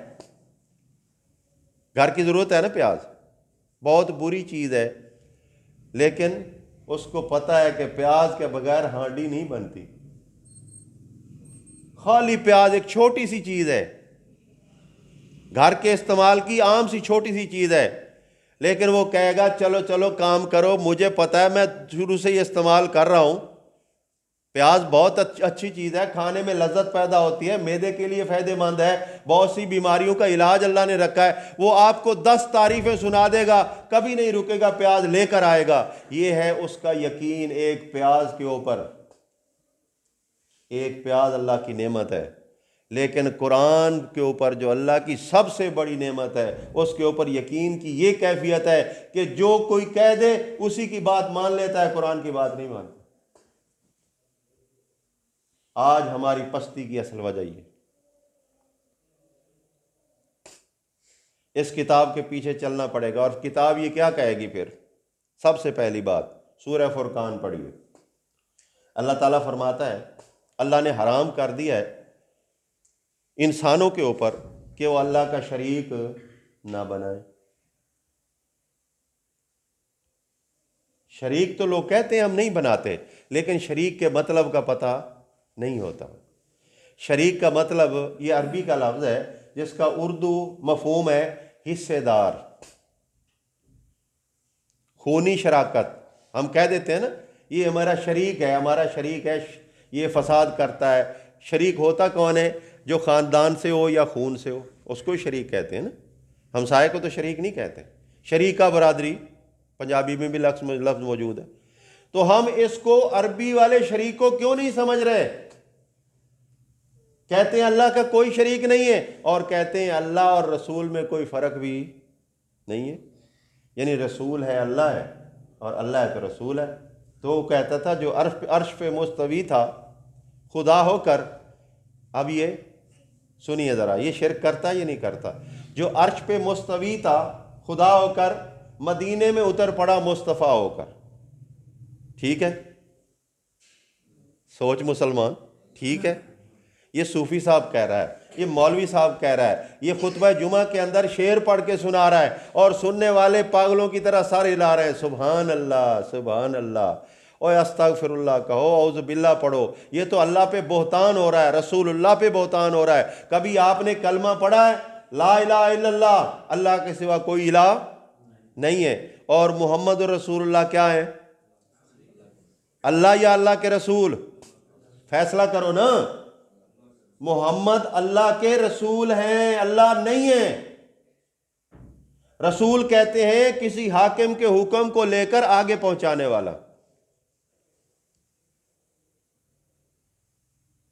گھر کی ضرورت ہے نا، پیاز بہت بری چیز ہے، لیکن اس کو پتہ ہے کہ پیاز کے بغیر ہانڈی نہیں بنتی۔ خالی پیاز ایک چھوٹی سی چیز ہے، گھر کے استعمال کی عام سی چھوٹی سی چیز ہے، لیکن وہ کہے گا چلو چلو کام کرو، مجھے پتہ ہے میں شروع سے یہ استعمال کر رہا ہوں، پیاز بہت اچھی چیز ہے، کھانے میں لذت پیدا ہوتی ہے، معدے کے لیے فائدہ مند ہے، بہت سی بیماریوں کا علاج اللہ نے رکھا ہے۔ وہ آپ کو 10 تعریفیں سنا دے گا، کبھی نہیں رکے گا، پیاز لے کر آئے گا۔ یہ ہے اس کا یقین ایک پیاز کے اوپر۔ ایک پیاز اللہ کی نعمت ہے، لیکن قرآن کے اوپر جو اللہ کی سب سے بڑی نعمت ہے، اس کے اوپر یقین کی یہ کیفیت ہے کہ جو کوئی کہہ دے اسی کی بات مان لیتا ہے، قرآن کی بات نہیں مانتا۔ آج ہماری پستی کی اصل وجہ یہ، اس کتاب کے پیچھے چلنا پڑے گا۔ اور کتاب یہ کیا کہے گی پھر؟ سب سے پہلی بات سورہ فرقان پڑھیے۔ اللہ تعالیٰ فرماتا ہے، اللہ نے حرام کر دیا ہے انسانوں کے اوپر کہ وہ اللہ کا شریک نہ بنائے۔ شریک تو لوگ کہتے ہیں ہم نہیں بناتے، لیکن شریک کے مطلب کا پتہ نہیں ہوتا۔ شریک کا مطلب یہ عربی کا لفظ ہے جس کا اردو مفہوم ہے حصے دار۔ خونی شراکت، ہم کہہ دیتے ہیں نا یہ ہمارا شریک ہے، ہمارا شریک ہے، یہ فساد کرتا ہے۔ شریک ہوتا کون ہے؟ جو خاندان سے ہو یا خون سے ہو، اس کو شریک کہتے ہیں نا۔ ہمسائے کو تو شریک نہیں کہتے۔ شریکہ برادری پنجابی میں بھی لفظ موجود ہے۔ تو ہم اس کو عربی والے شریک کو کیوں نہیں سمجھ رہے؟ کہتے ہیں اللہ کا کوئی شریک نہیں ہے، اور کہتے ہیں اللہ اور رسول میں کوئی فرق بھی نہیں ہے، یعنی رسول ہے اللہ ہے اور اللہ ہے تو رسول ہے۔ تو وہ کہتا تھا جو عرش پہ مستوی تھا خدا ہو کر، اب یہ سنیے ذرا، یہ شرک کرتا یا نہیں کرتا؟ جو عرش پہ مستوی تھا خدا ہو کر، مدینے میں اتر پڑا مصطفیٰ ہو کر، ٹھیک ہے؟ سوچ مسلمان، ٹھیک ہے؟ یہ صوفی صاحب کہہ رہا ہے، یہ مولوی صاحب کہہ رہا ہے، یہ خطبہ جمعہ کے اندر شعر پڑھ کے سنا رہا ہے، اور سننے والے پاگلوں کی طرح سر ہلا رہے ہیں، سبحان اللہ سبحان اللہ، اوے استغفر اللہ کہو، اعوذ باللہ پڑھو۔ یہ تو اللہ پہ بہتان ہو رہا ہے، رسول اللہ پہ بہتان ہو رہا ہے۔ کبھی آپ نے کلمہ پڑھا ہے لا الہ الا اللہ، اللہ کے سوا کوئی الہ نہیں ہے، اور محمد رسول اللہ کیا ہے؟ اللہ یا اللہ کے رسول؟ فیصلہ کرو نا۔ محمد اللہ کے رسول ہیں، اللہ نہیں ہے۔ رسول کہتے ہیں کسی حاکم کے حکم کو لے کر آگے پہنچانے والا۔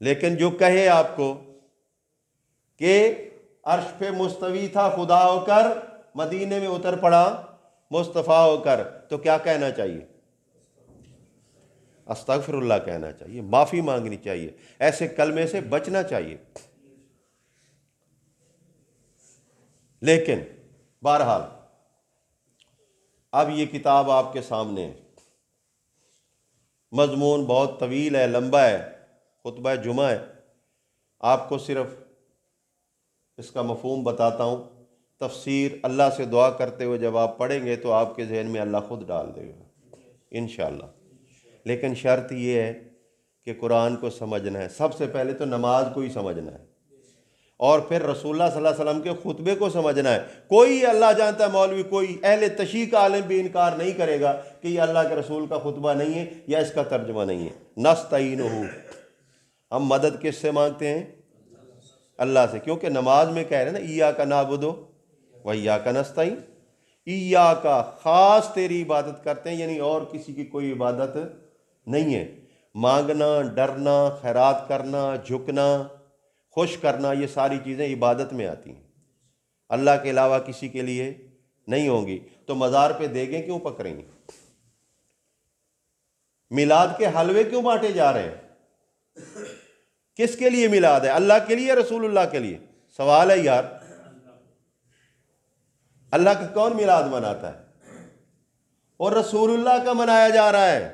لیکن جو کہے آپ کو کہ عرش پہ مستوی تھا خدا ہو کر، مدینے میں اتر پڑا مصطفیٰ ہو کر، تو کیا کہنا چاہیے؟ استغفر اللہ کہنا چاہیے، معافی مانگنی چاہیے، ایسے کلمے سے بچنا چاہیے۔ لیکن بہرحال اب یہ کتاب آپ کے سامنے ہے، مضمون بہت طویل ہے، لمبا ہے، خطبہ جمعہ ہے۔ آپ کو صرف اس کا مفہوم بتاتا ہوں، تفسیر اللہ سے دعا کرتے ہوئے جب آپ پڑھیں گے تو آپ کے ذہن میں اللہ خود ڈال دے گا انشاءاللہ۔ لیکن شرط یہ ہے کہ قرآن کو سمجھنا ہے، سب سے پہلے تو نماز کو ہی سمجھنا ہے، اور پھر رسول اللہ صلی اللہ علیہ وسلم کے خطبے کو سمجھنا ہے۔ کوئی اللہ جانتا ہے مولوی، کوئی اہل تشیع کا عالم بھی انکار نہیں کرے گا کہ یہ اللہ کے رسول کا خطبہ نہیں ہے یا اس کا ترجمہ نہیں ہے۔ نستعینہ، ہم مدد کس سے مانگتے ہیں؟ اللہ سے، کیونکہ نماز میں کہہ رہے ہیں نا ایاک نعبد و ایاک نستعین، ایاک خاص تیری عبادت کرتے ہیں، یعنی اور کسی کی کوئی عبادت نہیں ہے۔ مانگنا، ڈرنا، خیرات کرنا، جھکنا، خوش کرنا، یہ ساری چیزیں عبادت میں آتی ہیں، اللہ کے علاوہ کسی کے لیے نہیں ہوں گی۔ تو مزار پہ دیگیں کیوں پکڑیں گے؟ میلاد کے حلوے کیوں بانٹے جا رہے ہیں؟ کس کے لیے میلاد ہے؟ اللہ کے لیے، رسول اللہ کے لیے؟ سوال ہے یار، اللہ کا کون میلاد مناتا ہے؟ اور رسول اللہ کا منایا جا رہا ہے۔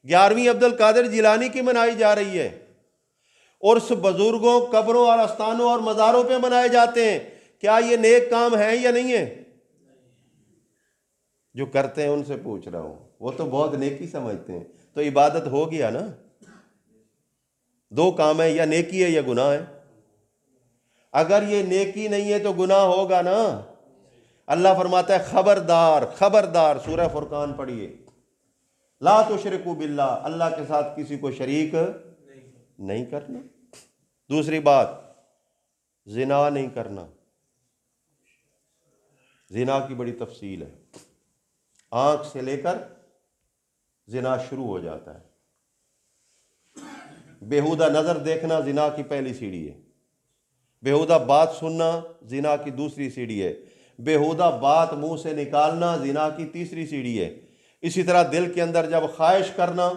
11ویں عبد القادر جیلانی کی منائی جا رہی ہے، اور اس بزرگوں، قبروں اور آستانوں اور مزاروں پہ منائے جاتے ہیں۔ کیا یہ نیک کام ہے یا نہیں ہے؟ جو کرتے ہیں ان سے پوچھ رہا ہوں، وہ تو بہت نیکی سمجھتے ہیں، تو عبادت ہو گیا نا؟ دو کام ہے، یا نیکی ہے یا گناہ ہے۔ اگر یہ نیکی نہیں ہے تو گناہ ہوگا نا۔ اللہ فرماتا ہے خبردار خبردار، سورہ فرقان پڑھیے، لا تشرکوا باللہ، اللہ کے ساتھ کسی کو شریک نہیں کرنا۔ دوسری بات، زنا نہیں کرنا۔ زنا کی بڑی تفصیل ہے، آنکھ سے لے کر زنا شروع ہو جاتا ہے۔ بیہودہ نظر دیکھنا زنا کی پہلی سیڑھی ہے، بیہودہ بات سننا زنا کی دوسری سیڑھی ہے، بیہودہ بات منہ سے نکالنا زنا کی تیسری سیڑھی ہے۔ اسی طرح دل کے اندر جب خواہش کرنا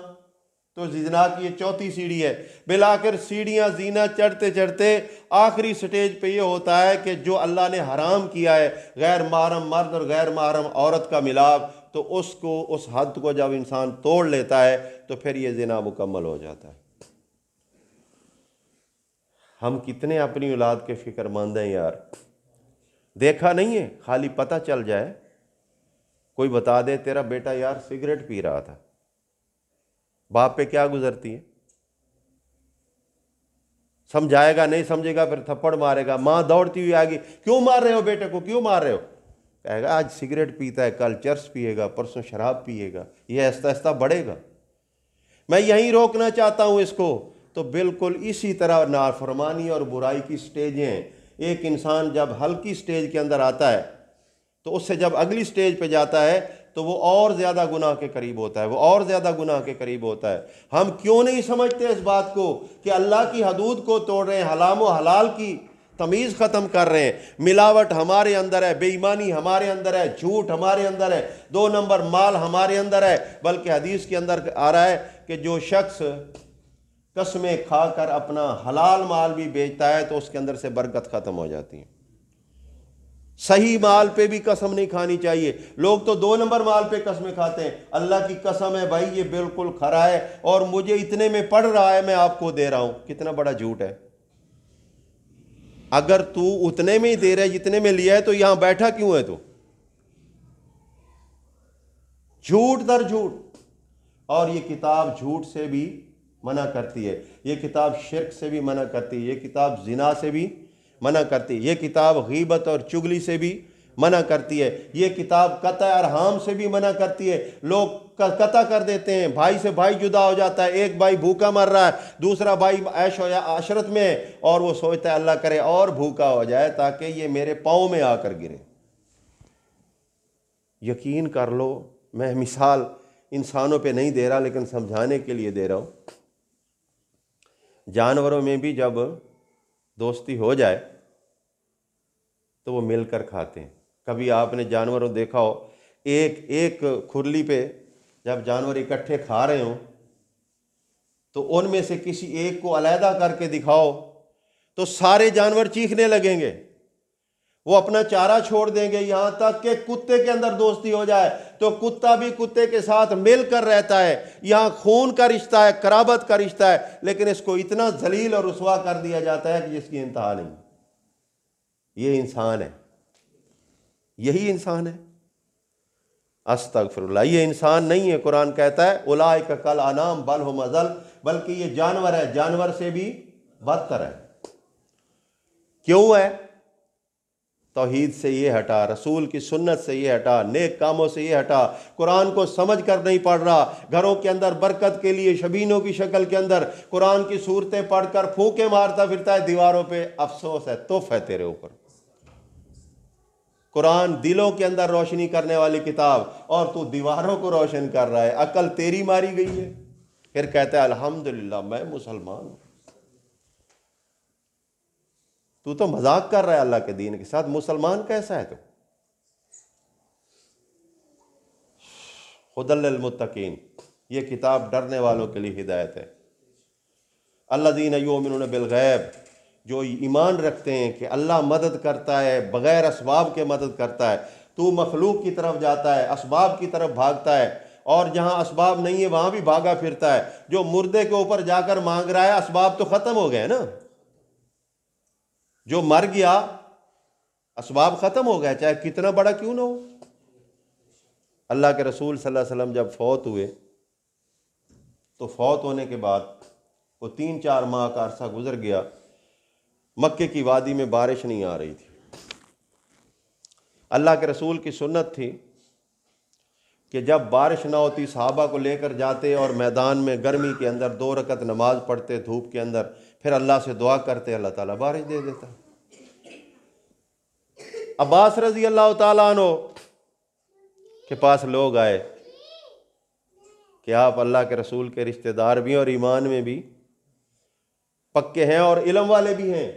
تو زنا کی یہ چوتھی سیڑھی ہے۔ بالآخر سیڑھیاں زنا چڑھتے چڑھتے آخری سٹیج پہ یہ ہوتا ہے کہ جو اللہ نے حرام کیا ہے، غیر محرم مرد اور غیر محرم عورت کا ملاپ، تو اس حد کو جب انسان توڑ لیتا ہے تو پھر یہ زنا مکمل ہو جاتا ہے۔ ہم کتنے اپنی اولاد کے فکر مند ہیں یار، دیکھا نہیں ہے، خالی پتہ چل جائے، کوئی بتا دے تیرا بیٹا یار سگریٹ پی رہا تھا، باپ پہ کیا گزرتی ہے؟ سمجھائے گا، نہیں سمجھے گا، پھر تھپڑ مارے گا، ماں دوڑتی ہوئی آئے گی، کیوں مار رہے ہو بیٹے کو، کیوں مار رہے ہو؟ کہے گا آج سگریٹ پیتا ہے، کل چرس پیے گا، پرسوں شراب پیے گا، یہ آہستہ آہستہ بڑھے گا، میں یہیں روکنا چاہتا ہوں اس کو۔ تو بالکل اسی طرح نافرمانی اور برائی کی سٹیجیں ہیں۔ ایک انسان جب ہلکی سٹیج کے اندر آتا ہے تو اس سے جب اگلی سٹیج پہ جاتا ہے تو وہ اور زیادہ گناہ کے قریب ہوتا ہے، وہ اور زیادہ گناہ کے قریب ہوتا ہے۔ ہم کیوں نہیں سمجھتے اس بات کو کہ اللہ کی حدود کو توڑ رہے ہیں، حرام و حلال کی تمیز ختم کر رہے ہیں، ملاوٹ ہمارے اندر ہے، بے ایمانی ہمارے اندر ہے، جھوٹ ہمارے اندر ہے، 2 نمبر مال ہمارے اندر ہے۔ بلکہ حدیث کے اندر آ رہا ہے کہ جو شخص قسمیں کھا کر اپنا حلال مال بھی بیچتا ہے تو اس کے اندر سے برکت ختم ہو جاتی ہے۔ صحیح مال پہ بھی قسم نہیں کھانی چاہیے۔ لوگ تو 2 نمبر مال پہ قسمیں کھاتے ہیں۔ اللہ کی قسم ہے بھائی یہ بالکل کھرا ہے اور مجھے اتنے میں پڑ رہا ہے، میں آپ کو دے رہا ہوں۔ کتنا بڑا جھوٹ ہے۔ اگر تو اتنے میں ہی دے رہے جتنے میں لیا ہے تو یہاں بیٹھا کیوں ہے تو؟ جھوٹ در جھوٹ۔ اور یہ کتاب جھوٹ سے بھی منع کرتی ہے، یہ کتاب شرک سے بھی منع کرتی ہے، یہ کتاب زنا سے بھی منع کرتی ہے، یہ کتاب غیبت اور چغلی سے بھی منع کرتی ہے، یہ کتاب قطع ارحام سے بھی منع کرتی ہے۔ لوگ قطع کر دیتے ہیں، بھائی سے بھائی جدا ہو جاتا ہے، ایک بھائی بھوکا مر رہا ہے، دوسرا بھائی عیش و عشرت میں ہے، اور وہ سوچتا ہے اللہ کرے اور بھوکا ہو جائے تاکہ یہ میرے پاؤں میں آ کر گرے۔ یقین کر لو، میں مثال انسانوں پہ نہیں دے رہا لیکن سمجھانے کے لیے دے رہا ہوں۔ جانوروں میں بھی جب دوستی ہو جائے تو وہ مل کر کھاتے ہیں۔ کبھی آپ نے جانوروں دیکھا ہو، ایک کھرلی پہ جب جانور اکٹھے کھا رہے ہوں تو ان میں سے کسی ایک کو علیحدہ کر کے دکھاؤ تو سارے جانور چیخنے لگیں گے، وہ اپنا چارہ چھوڑ دیں گے، یہاں تک کہ کتے کے اندر دوستی ہو جائے تو کتا بھی کتے کے ساتھ مل کر رہتا ہے۔ یہاں خون کا رشتہ ہے، قرابت کا رشتہ ہے، لیکن اس کو اتنا ذلیل اور رسوا کر دیا جاتا ہے کہ جس کی انتہا نہیں۔ یہ انسان ہے، یہی انسان ہے۔ استغفر اللہ، یہ انسان نہیں ہے۔ قرآن کہتا ہے اولئک کالانعام بل ھم اضل، بلکہ یہ جانور ہے، جانور سے بھی بدتر ہے۔ کیوں ہے؟ توحید سے یہ ہٹا، رسول کی سنت سے یہ ہٹا، نیک کاموں سے یہ ہٹا، قرآن کو سمجھ کر نہیں پڑھ رہا، گھروں کے اندر برکت کے لیے شبینوں کی شکل کے اندر قرآن کی صورتیں پڑھ کر پھونکے مارتا پھرتا ہے دیواروں پہ۔ افسوس ہے، تف ہے تیرے اوپر۔ قرآن دلوں کے اندر روشنی کرنے والی کتاب، اور تو دیواروں کو روشن کر رہا ہے۔ عقل تیری ماری گئی ہے، پھر کہتا ہے الحمدللہ میں مسلمان ہوں۔ تو مذاق کر رہا ہے اللہ کے دین کے ساتھ، مسلمان کیسا ہے تو؟ ھدی للمتقین، یہ کتاب ڈرنے والوں کے لیے ہدایت ہے۔ الذین یؤمنون بالغیب، جو ایمان رکھتے ہیں کہ اللہ مدد کرتا ہے، بغیر اسباب کے مدد کرتا ہے۔ تو مخلوق کی طرف جاتا ہے، اسباب کی طرف بھاگتا ہے، اور جہاں اسباب نہیں ہے وہاں بھی بھاگا پھرتا ہے۔ جو مردے کے اوپر جا کر مانگ رہا ہے، اسباب تو ختم ہو گئے نا۔ جو مر گیا اسباب ختم ہو گئے، چاہے کتنا بڑا کیوں نہ ہو۔ اللہ کے رسول صلی اللہ علیہ وسلم جب فوت ہوئے تو فوت ہونے کے بعد وہ 3-4 ماہ کا عرصہ گزر گیا، مکے کی وادی میں بارش نہیں آ رہی تھی۔ اللہ کے رسول کی سنت تھی کہ جب بارش نہ ہوتی صحابہ کو لے کر جاتے اور میدان میں گرمی کے اندر 2 رکعت نماز پڑھتے دھوپ کے اندر، پھر اللہ سے دعا کرتے، اللہ تعالیٰ بارش دے دیتا۔ عباس رضی اللہ تعالیٰ عنہ کے پاس لوگ آئے کہ آپ اللہ کے رسول کے رشتہ دار بھی ہیں اور ایمان میں بھی پکے ہیں اور علم والے بھی ہیں۔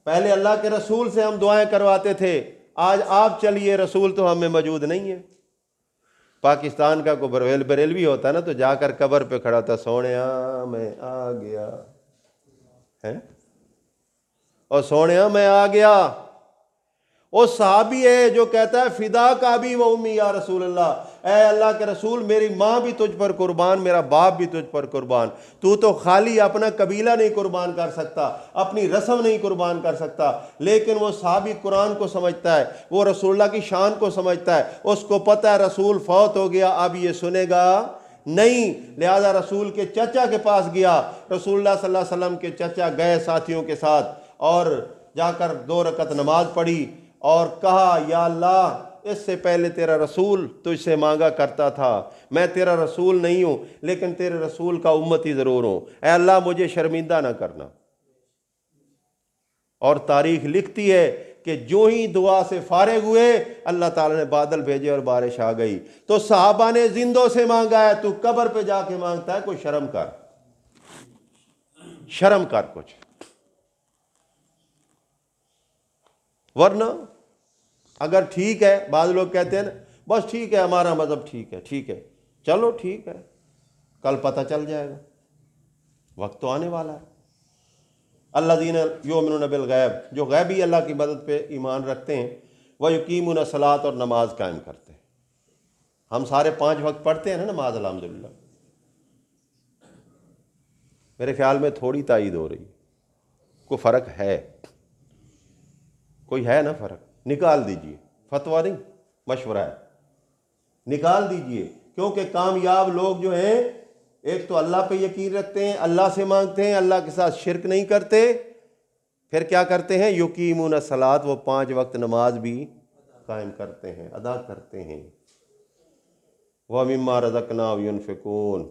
پہلے اللہ کے رسول سے ہم دعائیں کرواتے تھے، آج آپ چلیے، رسول تو ہم میں موجود نہیں ہے۔ پاکستان کا کوئی بریلوی ہوتا نا تو جا کر قبر پہ کھڑا تھا، سونیا میں آ گیا ہے، اور سونیا میں آ گیا۔ وہ صحابی ہے جو کہتا ہے فدا کا ابی و امی یا رسول اللہ، اے اللہ کے رسول میری ماں بھی تجھ پر قربان، میرا باپ بھی تجھ پر قربان۔ تو خالی اپنا قبیلہ نہیں قربان کر سکتا، اپنی رسم نہیں قربان کر سکتا، لیکن وہ صحابی قرآن کو سمجھتا ہے، وہ رسول اللہ کی شان کو سمجھتا ہے، اس کو پتہ ہے رسول فوت ہو گیا، اب یہ سنے گا نہیں، لہذا رسول کے چچا کے پاس گیا۔ رسول اللہ صلی اللہ علیہ وسلم کے چچا گئے ساتھیوں کے ساتھ اور جا کر 2 رکعت نماز پڑھی، اور کہا یا اللہ اس سے پہلے تیرا رسول تجھ سے مانگا کرتا تھا، میں تیرا رسول نہیں ہوں لیکن تیرے رسول کا امتی ضرور ہوں، اے اللہ مجھے شرمندہ نہ کرنا۔ اور تاریخ لکھتی ہے کہ جو ہی دعا سے فارغ ہوئے اللہ تعالیٰ نے بادل بھیجے اور بارش آ گئی۔ تو صحابہ نے زندوں سے مانگا ہے، تو قبر پہ جا کے مانگتا ہے، کوئی شرم کر، شرم کر کچھ، ورنہ اگر ٹھیک ہے، بعض لوگ کہتے ہیں نا بس ٹھیک ہے ہمارا مذہب ٹھیک ہے، ٹھیک ہے، چلو ٹھیک ہے، کل پتہ چل جائے گا، وقت تو آنے والا ہے۔ الذین یؤمنون بالغیب، جو غیبی اللہ کی مدد پہ ایمان رکھتے ہیں، ویقیمون الصلاۃ، اور نماز قائم کرتے ہیں۔ ہم سارے 5 وقت پڑھتے ہیں نا نماز الحمدللہ، میرے خیال میں تھوڑی تائید ہو رہی ہے، کوئی فرق ہے، کوئی ہے نا فرق؟ نکال دیجئے، فتویٰ نہیں، مشورہ ہے، نکال دیجئے، کیونکہ کامیاب لوگ جو ہیں ایک تو اللہ پہ یقین رکھتے ہیں، اللہ سے مانگتے ہیں، اللہ کے ساتھ شرک نہیں کرتے، پھر کیا کرتے ہیں؟ یقیمون الصلاۃ، وہ 5 وقت نماز بھی قائم کرتے ہیں، ادا کرتے ہیں، وَمِمَّا رَزَقْنَاهُمْ يُنْفِقُونَ،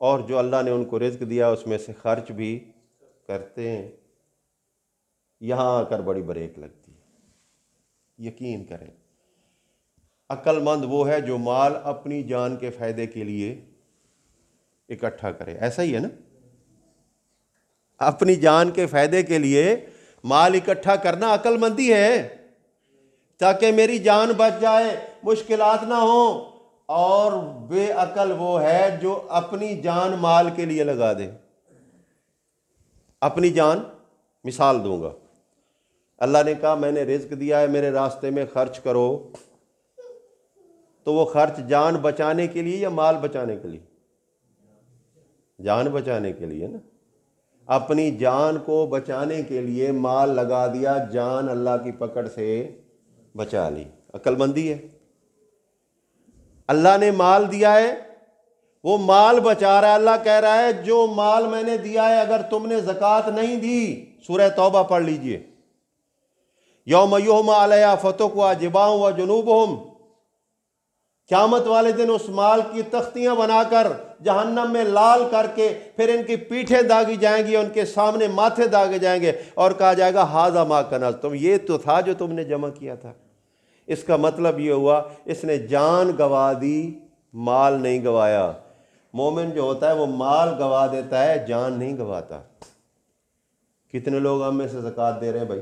اور جو اللہ نے ان کو رزق دیا اس میں سے خرچ بھی کرتے ہیں۔ یہاں آ کر بڑی بریک لگتی ہے، یقین کریں، عقل مند وہ ہے جو مال اپنی جان کے فائدے کے لیے اکٹھا کرے، ایسا ہی ہے نا؟ اپنی جان کے فائدے کے لیے مال اکٹھا کرنا عقل مندی ہے، تاکہ میری جان بچ جائے، مشکلات نہ ہوں۔ اور بے عقل وہ ہے جو اپنی جان مال کے لیے لگا دے، اپنی جان، مثال دوں گا، اللہ نے کہا میں نے رزق دیا ہے میرے راستے میں خرچ کرو، تو وہ خرچ جان بچانے کے لیے یا مال بچانے کے لیے؟ جان بچانے کے لیے نا، اپنی جان کو بچانے کے لیے مال لگا دیا، جان اللہ کی پکڑ سے بچا لی، عقل مندی ہے۔ اللہ نے مال دیا ہے، وہ مال بچا رہا ہے، اللہ کہہ رہا ہے جو مال میں نے دیا ہے اگر تم نے زکوٰۃ نہیں دی، سورہ توبہ پڑھ لیجئے، یوم یحمى علیہا فتکوی جباہہم وجنوبہم، قیامت والے دن اس مال کی تختیاں بنا کر جہنم میں لال کر کے پھر ان کی پیٹھیں داغی جائیں گی، ان کے سامنے ماتھے داغے جائیں گے، اور کہا جائے گا ھذا ما کنزتم، یہ تو تھا جو تم نے جمع کیا تھا۔ اس کا مطلب یہ ہوا اس نے جان گوا دی، مال نہیں گوایا۔ مومن جو ہوتا ہے وہ مال گوا دیتا ہے، جان نہیں گواتا۔ کتنے لوگ ہم میں سے زکوٰۃ دے رہے ہیں بھائی؟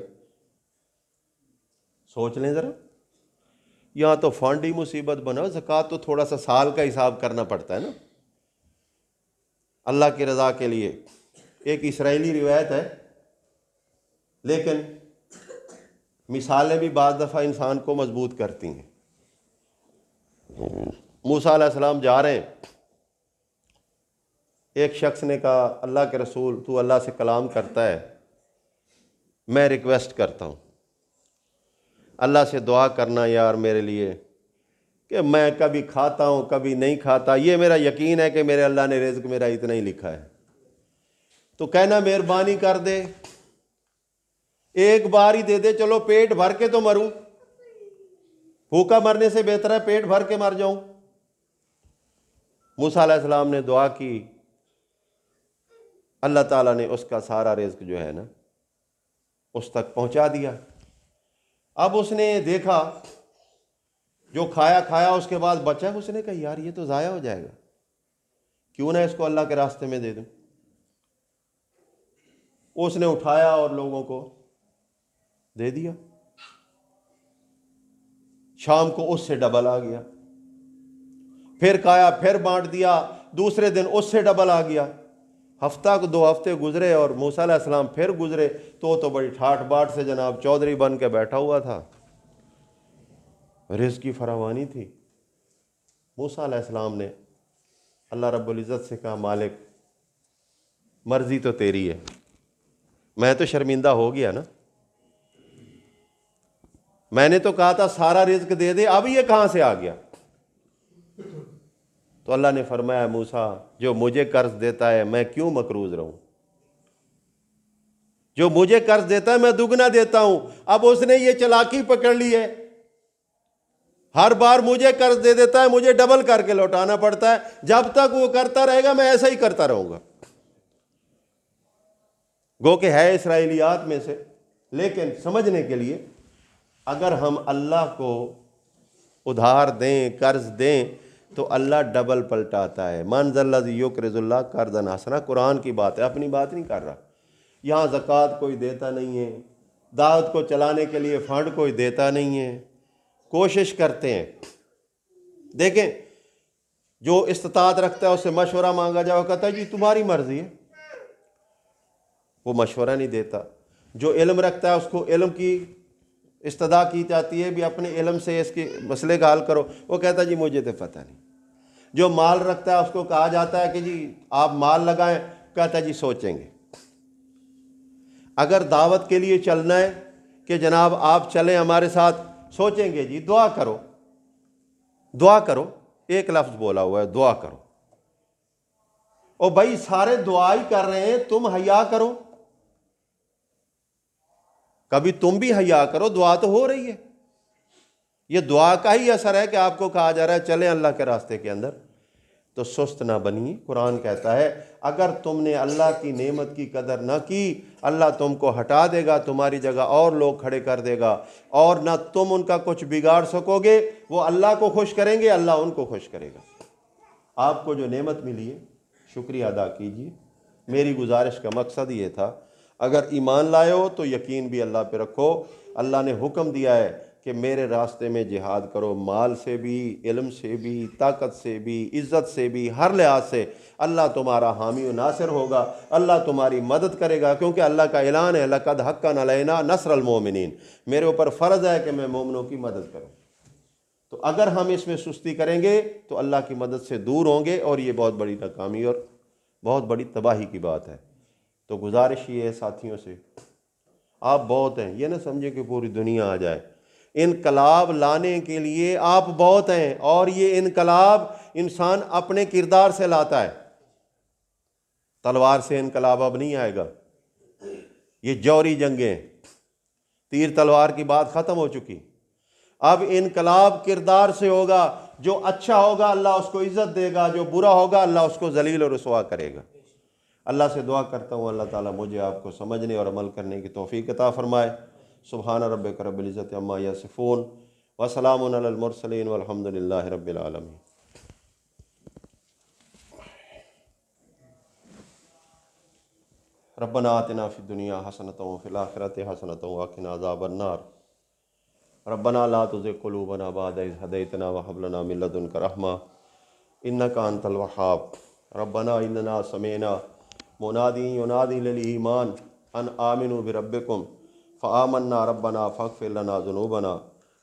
سوچ لیں ذرا، یہاں تو فانڈی مصیبت بنا، زکوٰۃ تو تھوڑا سا سال کا حساب کرنا پڑتا ہے نا اللہ کی رضا کے لیے۔ ایک اسرائیلی روایت ہے، لیکن مثالیں بھی بعض دفعہ انسان کو مضبوط کرتی ہیں۔ موسیٰ علیہ السلام جا رہے ہیں، ایک شخص نے کہا اللہ کے رسول تو اللہ سے کلام کرتا ہے، میں ریکویسٹ کرتا ہوں اللہ سے دعا کرنا یار میرے لیے، کہ میں کبھی کھاتا ہوں کبھی نہیں کھاتا، یہ میرا یقین ہے کہ میرے اللہ نے رزق میرا اتنا ہی لکھا ہے، تو کہنا مہربانی کر دے، ایک بار ہی دے دے، چلو پیٹ بھر کے تو مروں، بھوکا مرنے سے بہتر ہے پیٹ بھر کے مر جاؤں۔ موسیٰ علیہ السلام نے دعا کی، اللہ تعالیٰ نے اس کا سارا رزق جو ہے نا اس تک پہنچا دیا۔ اب اس نے دیکھا جو کھایا اس کے بعد بچا، اس نے کہا یار یہ تو ضائع ہو جائے گا، کیوں نہ اس کو اللہ کے راستے میں دے دوں۔ اس نے اٹھایا اور لوگوں کو دے دیا، شام کو اس سے ڈبل آ گیا، پھر کھایا پھر بانٹ دیا، دوسرے دن اس سے ڈبل آ گیا، ہفتہ کو 2 ہفتے گزرے اور موسیٰ علیہ السلام پھر گزرے، تو بڑی ٹھاٹ باٹ سے جناب چودھری بن کے بیٹھا ہوا تھا، رزق کی فراوانی تھی۔ موسیٰ علیہ السلام نے اللہ رب العزت سے کہا مالک مرضی تو تیری ہے، میں تو شرمندہ ہو گیا نا، میں نے تو کہا تھا سارا رزق دے دے، اب یہ کہاں سے آ گیا؟ تو اللہ نے فرمایا موسیٰ جو مجھے قرض دیتا ہے میں کیوں مقروض رہوں؟ جو مجھے قرض دیتا ہے میں دگنا دیتا ہوں۔ اب اس نے یہ چلاکی پکڑ لی ہے، ہر بار مجھے قرض دے دیتا ہے، مجھے ڈبل کر کے لوٹانا پڑتا ہے۔ جب تک وہ کرتا رہے گا میں ایسا ہی کرتا رہوں گا۔ گو کہ ہے اسرائیلیات میں سے، لیکن سمجھنے کے لیے اگر ہم اللہ کو ادھار دیں، قرض دیں، تو اللہ ڈبل پلٹاتا ہے۔ من ذا الذی یقرض اللہ قرضا حسنا، قرآن کی بات ہے، اپنی بات نہیں کر رہا۔ یہاں زکوٰۃ کوئی دیتا نہیں ہے، دعوت کو چلانے کے لیے فنڈ کوئی دیتا نہیں ہے، کوشش کرتے ہیں۔ دیکھیں، جو استطاعت رکھتا ہے اس سے مشورہ مانگا جائے، وہ کہتا ہے جی تمہاری مرضی ہے، وہ مشورہ نہیں دیتا۔ جو علم رکھتا ہے اس کو علم کی استدعا کی جاتی ہے، بھی اپنے علم سے اس کے مسئلے کا حل کرو، وہ کہتا ہے جی مجھے تو پتہ نہیں۔ جو مال رکھتا ہے اس کو کہا جاتا ہے کہ جی آپ مال لگائیں، کہتا ہے جی سوچیں گے۔ اگر دعوت کے لیے چلنا ہے کہ جناب آپ چلیں ہمارے ساتھ، سوچیں گے جی دعا کرو، دعا کرو، ایک لفظ بولا ہوا ہے دعا کرو۔ او بھائی سارے دعا ہی کر رہے ہیں، تم حیا کرو، کبھی تم بھی حیا کرو، دعا تو ہو رہی ہے۔ یہ دعا کا ہی اثر ہے کہ آپ کو کہا جا رہا ہے چلیں اللہ کے راستے کے اندر، تو سست نہ بنیے۔ قرآن کہتا ہے اگر تم نے اللہ کی نعمت کی قدر نہ کی، اللہ تم کو ہٹا دے گا، تمہاری جگہ اور لوگ کھڑے کر دے گا، اور نہ تم ان کا کچھ بگاڑ سکو گے۔ وہ اللہ کو خوش کریں گے، اللہ ان کو خوش کرے گا۔ آپ کو جو نعمت ملی ہے شکریہ ادا کیجیے۔ میری گزارش کا مقصد یہ تھا، اگر ایمان لائے ہو تو یقین بھی اللہ پہ رکھو۔ اللہ نے حکم دیا ہے کہ میرے راستے میں جہاد کرو، مال سے بھی، علم سے بھی، طاقت سے بھی، عزت سے بھی، ہر لحاظ سے۔ اللہ تمہارا حامی و ناصر ہوگا، اللہ تمہاری مدد کرے گا، کیونکہ اللہ کا اعلان ہے لَقَدْ حَقًّا عَلَيْنَا نَصْرُ الْمُؤْمِنِينَ، میرے اوپر فرض ہے کہ میں مومنوں کی مدد کروں۔ تو اگر ہم اس میں سستی کریں گے تو اللہ کی مدد سے دور ہوں گے، اور یہ بہت بڑی ناکامی اور بہت بڑی تباہی کی بات ہے۔ تو گزارش یہ ہے ساتھیوں سے، آپ بہت ہیں، یہ نہ سمجھیں کہ پوری دنیا آ جائے۔ انقلاب لانے کے لیے آپ بہت ہیں، اور یہ انقلاب انسان اپنے کردار سے لاتا ہے۔ تلوار سے انقلاب اب نہیں آئے گا، یہ جوہری جنگیں، تیر تلوار کی بات ختم ہو چکی۔ اب انقلاب کردار سے ہوگا، جو اچھا ہوگا اللہ اس کو عزت دے گا، جو برا ہوگا اللہ اس کو ذلیل و رسوا کرے گا۔ اللہ سے دعا کرتا ہوں اللہ تعالیٰ مجھے آپ کو سمجھنے اور عمل کرنے کی توفیق عطا فرمائے۔ سبحان ربک رب العزت عما یصفون، وسلام علی المرسلین، والحمد للہ رب العالمین۔ ربنا آتنا فی الدنیا حسنۃ وفی الآخرۃ حسنۃ وقنا عذاب النار۔ ربنا لا تزغ قلوبنا بعد إذ هديتنا وهب لنا من لدنك رحمة إنك أنت الوهاب۔ ربنا إننا سمعنا منادی ینادی للایمان ان آمنوا بربکم فآمنا ربنا فاغفر لنا ذنوبنا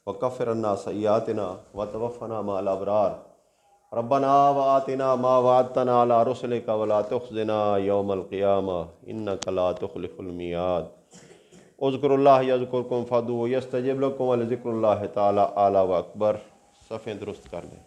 وکفر عنا سیئاتنا وتوفنا مع الابرار۔ ربنا وآتنا ما وعدتنا على رسلك ولا تخزنا يوم القيامة إنك لا تخلف الميعاد۔ اذکروا اللہ یذکرکم فادعوہ یستجب لکم ولذکر اللہ تعالی اعلی و اکبر۔ صفحے درست کر لیں۔